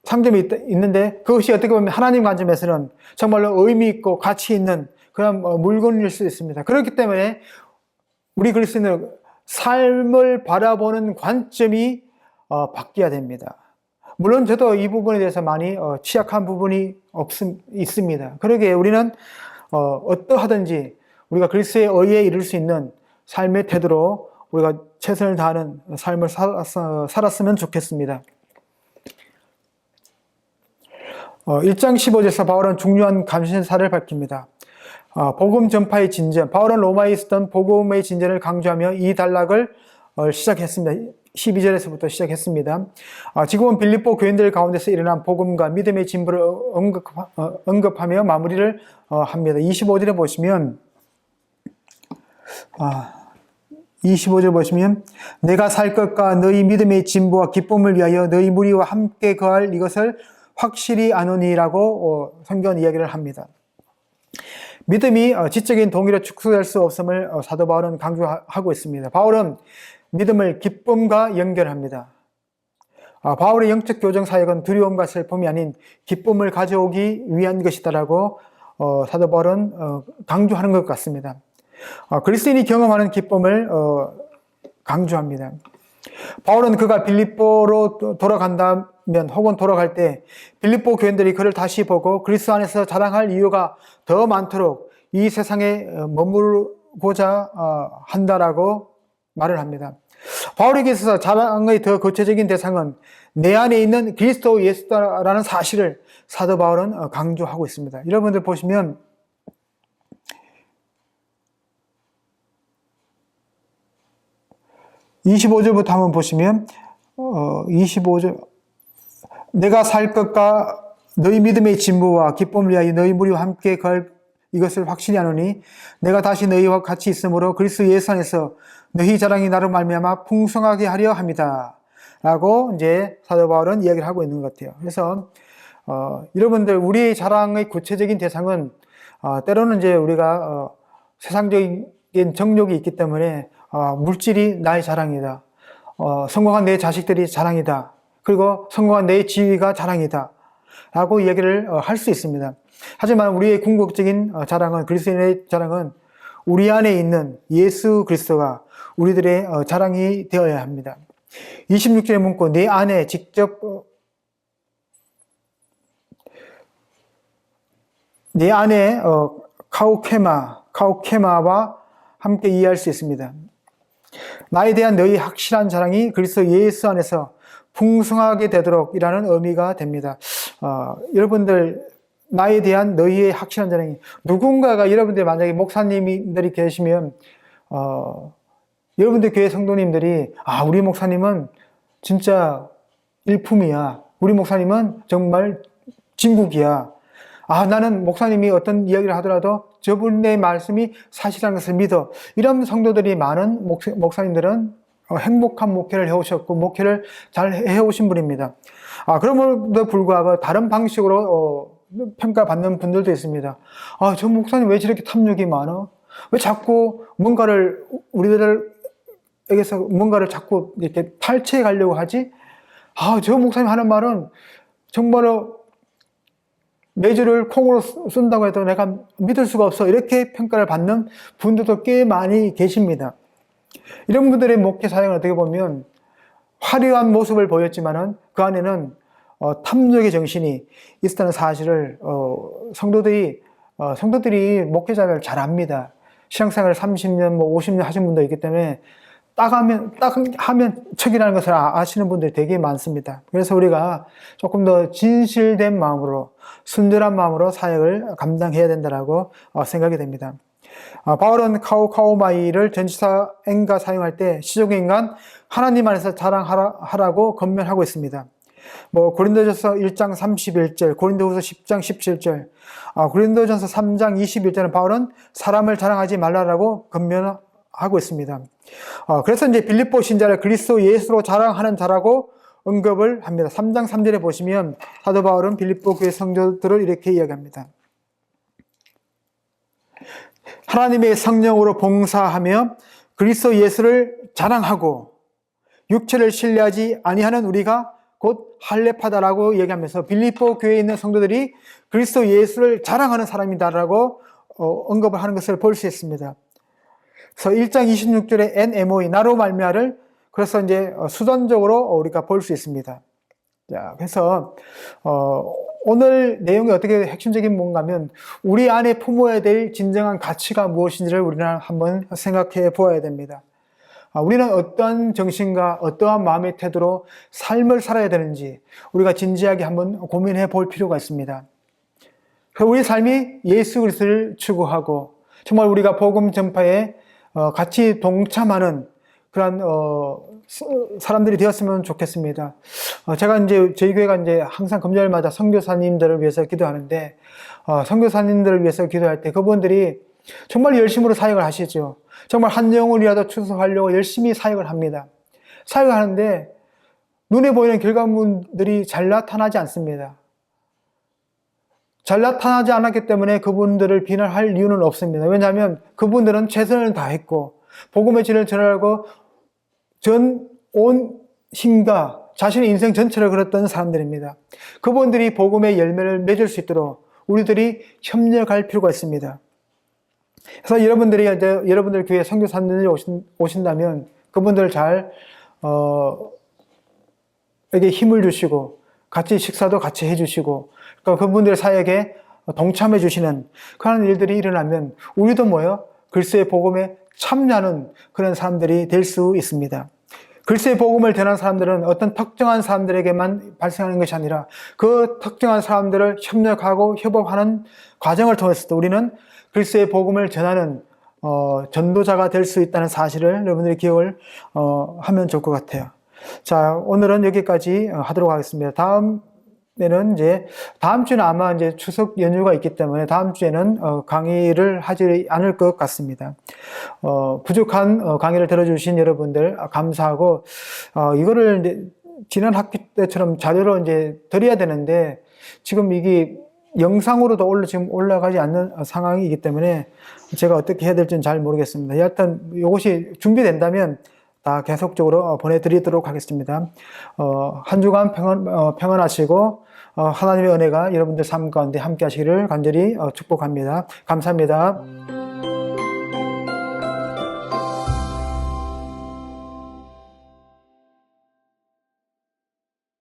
상점이 있는데 그것이 어떻게 보면 하나님 관점에서는 정말로 의미 있고 가치 있는 그런 물건일 수 있습니다. 그렇기 때문에 우리 그리스도인은 삶을 바라보는 관점이 바뀌어야 됩니다. 물론 저도 이 부분에 대해서 많이 취약한 부분이 있습니다. 그러기에 우리는 어떠하든지 우리가 그리스도의 의에 이룰 수 있는 삶의 태도로 우리가 최선을 다하는 삶을 살았으면 좋겠습니다. 1장 15절에서 바울은 중요한 감신사를 밝힙니다. 복음 전파의 진전, 바울은 로마에 있었던 복음의 진전을 강조하며 이 단락을 시작했습니다. 12절에서부터 시작했습니다. 지금은 빌립보 교인들 가운데서 일어난 복음과 믿음의 진보를 언급하며 마무리를 합니다. 25절에 보시면 25절 보시면 내가 살 것과 너희 믿음의 진보와 기쁨을 위하여 너희 무리와 함께 거할 이것을 확실히 아노니라고 성경 이야기를 합니다. 믿음이 지적인 동의로 축소될 수 없음을 사도 바울은 강조하고 있습니다. 바울은 믿음을 기쁨과 연결합니다. 바울의 영적 교정 사역은 두려움과 슬픔이 아닌 기쁨을 가져오기 위한 것이다라고 사도 바울은 강조하는 것 같습니다. 그리스도인이 경험하는 기쁨을 강조합니다. 바울은 그가 빌립보로 돌아간다면 혹은 돌아갈 때 빌립보 교인들이 그를 다시 보고 그리스도 안에서 자랑할 이유가 더 많도록 이 세상에 머물고자 한다라고 말을 합니다. 바울에게 있어서 자랑의 더 구체적인 대상은 내 안에 있는 그리스도 예수다라는 사실을 사도 바울은 강조하고 있습니다. 여러분들 보시면 25절부터 한번 보시면 25절 내가 살 것과 너희 믿음의 진보와 기쁨을 위하여 너희 무리와 함께 걸 이것을 확실히 하노니 내가 다시 너희와 같이 있으므로 그리스도 예수 안에서 너희 자랑이 나로 말미암아 풍성하게 하려 합니다. 라고 이제 사도 바울은 이야기를 하고 있는 것 같아요. 그래서 여러분들 우리의 자랑의 구체적인 대상은 때로는 이제 우리가 세상적인 정욕이 있기 때문에 물질이 나의 자랑이다. 성공한 내 자식들이 자랑이다. 그리고 성공한 내 지위가 자랑이다. 라고 이야기를 할 수 있습니다. 하지만 우리의 궁극적인 자랑은, 그리스도인의 자랑은 우리 안에 있는 예수 그리스도가 우리들의 자랑이 되어야 합니다. 26절의 문구, 내 안에 직접 내 안에 카우케마와 함께 이해할 수 있습니다. 나에 대한 너희 확실한 자랑이 그리스도 예수 안에서 풍성하게 되도록 이라는 의미가 됩니다. 여러분들 나에 대한 너희의 확실한 자랑이 누군가가 여러분들 만약에 목사님들이 계시면 여러분들 교회 성도님들이 우리 목사님은 진짜 일품이야. 우리 목사님은 정말 진국이야. 나는 목사님이 어떤 이야기를 하더라도 저분의 말씀이 사실이라는 것을 믿어. 이런 성도들이 많은 목사님들은 행복한 목회를 해오셨고 목회를 잘 해오신 분입니다. 그럼에도 불구하고 다른 방식으로 평가받는 분들도 있습니다. 저 목사님 왜 저렇게 탐욕이 많아? 왜 자꾸 뭔가를 우리들에게서 뭔가를 자꾸 이렇게 탈취해 가려고 하지? 저 목사님 하는 말은 정말로 매주를 콩으로 쓴다고 해도 내가 믿을 수가 없어. 이렇게 평가를 받는 분들도 꽤 많이 계십니다. 이런 분들의 목회 사역을 어떻게 보면 화려한 모습을 보였지만은 그 안에는 탐욕의 정신이 있었다는 사실을 성도들이 목회자를 잘 압니다. 신앙생활을 30년, 50년 하신 분도 있기 때문에 딱 하면 척이라는 것을 아시는 분들이 되게 많습니다. 그래서 우리가 조금 더 진실된 마음으로, 순결한 마음으로 사역을 감당해야 된다라고 생각이 됩니다. 바울은 카오마이를 전치사 엔가 사용할 때 시족의 인간 하나님 안에서 자랑하라고 권면하고 있습니다. 고린도전서 1장 31절, 고린도후서 10장 17절, 고린도전서 3장 21절은 바울은 사람을 자랑하지 말라라고 권면하고 있습니다. 그래서 이제 빌립보 신자를 그리스도 예수로 자랑하는 자라고 언급을 합니다. 3장 3절에 보시면 사도 바울은 빌립보 교회 성도들을 이렇게 이야기합니다. 하나님의 성령으로 봉사하며 그리스도 예수를 자랑하고 육체를 신뢰하지 아니하는 우리가 곧 할례파다라고 얘기하면서 빌립보 교회에 있는 성도들이 그리스도 예수를 자랑하는 사람이다라고 언급을 하는 것을 볼 수 있습니다. 그래서 1장 26절에 NMOE, 나로 말미암아를 그래서 이제 수단적으로 우리가 볼 수 있습니다. 자, 그래서 오늘 내용이 어떻게 핵심적인 뭔가 하면 우리 안에 품어야 될 진정한 가치가 무엇인지를 우리는 한번 생각해 보아야 됩니다. 우리는 어떠한 정신과 어떠한 마음의 태도로 삶을 살아야 되는지 우리가 진지하게 한번 고민해 볼 필요가 있습니다. 우리 삶이 예수 그리스도를 추구하고 정말 우리가 복음 전파에 같이 동참하는 그런 사람들이 되었으면 좋겠습니다. 제가 이제 저희 교회가 이제 항상 금요일마다 선교사님들을 위해서 기도하는데 선교사님들을 위해서 기도할 때 그분들이 정말 열심으로 사역을 하시죠. 정말 한 영혼이라도 추수하려고 열심히 사역을 합니다. 사역을 하는데 눈에 보이는 결과물들이 잘 나타나지 않습니다. 잘 나타나지 않았기 때문에 그분들을 비난할 이유는 없습니다. 왜냐하면 그분들은 최선을 다했고 복음의 진리를 전하려고 온 힘과 자신의 인생 전체를 걸었던 사람들입니다. 그분들이 복음의 열매를 맺을 수 있도록 우리들이 협력할 필요가 있습니다. 그래서 여러분들이 이제 여러분들 교회 선교사님들이 오신다면 그분들 잘 에게 힘을 주시고 같이 식사도 같이 해주시고 그러니까 그분들 사역에 동참해 주시는 그런 일들이 일어나면 우리도 그리스도의 복음에 참여하는 그런 사람들이 될 수 있습니다. 글쎄 복음을 전하는 사람들은 어떤 특정한 사람들에게만 발생하는 것이 아니라 그 특정한 사람들을 협력하고 협업하는 과정을 통해서도 우리는 글쎄 복음을 전하는 전도자가 될 수 있다는 사실을 여러분들이 기억을 하면 좋을 것 같아요. 자, 오늘은 여기까지 하도록 하겠습니다. 다음 주는 아마 이제 추석 연휴가 있기 때문에 다음 주에는 강의를 하지 않을 것 같습니다. 부족한 강의를 들어주신 여러분들 감사하고, 이거를 이제 지난 학기 때처럼 자료로 이제 드려야 되는데, 지금 이게 영상으로도 지금 올라가지 않는 상황이기 때문에 제가 어떻게 해야 될지는 잘 모르겠습니다. 여하튼 이것이 준비된다면 다 계속적으로 보내드리도록 하겠습니다. 한 주간 평안하시고, 하나님의 은혜가 여러분들 삶 가운데 함께 하시기를 간절히 축복합니다. 감사합니다.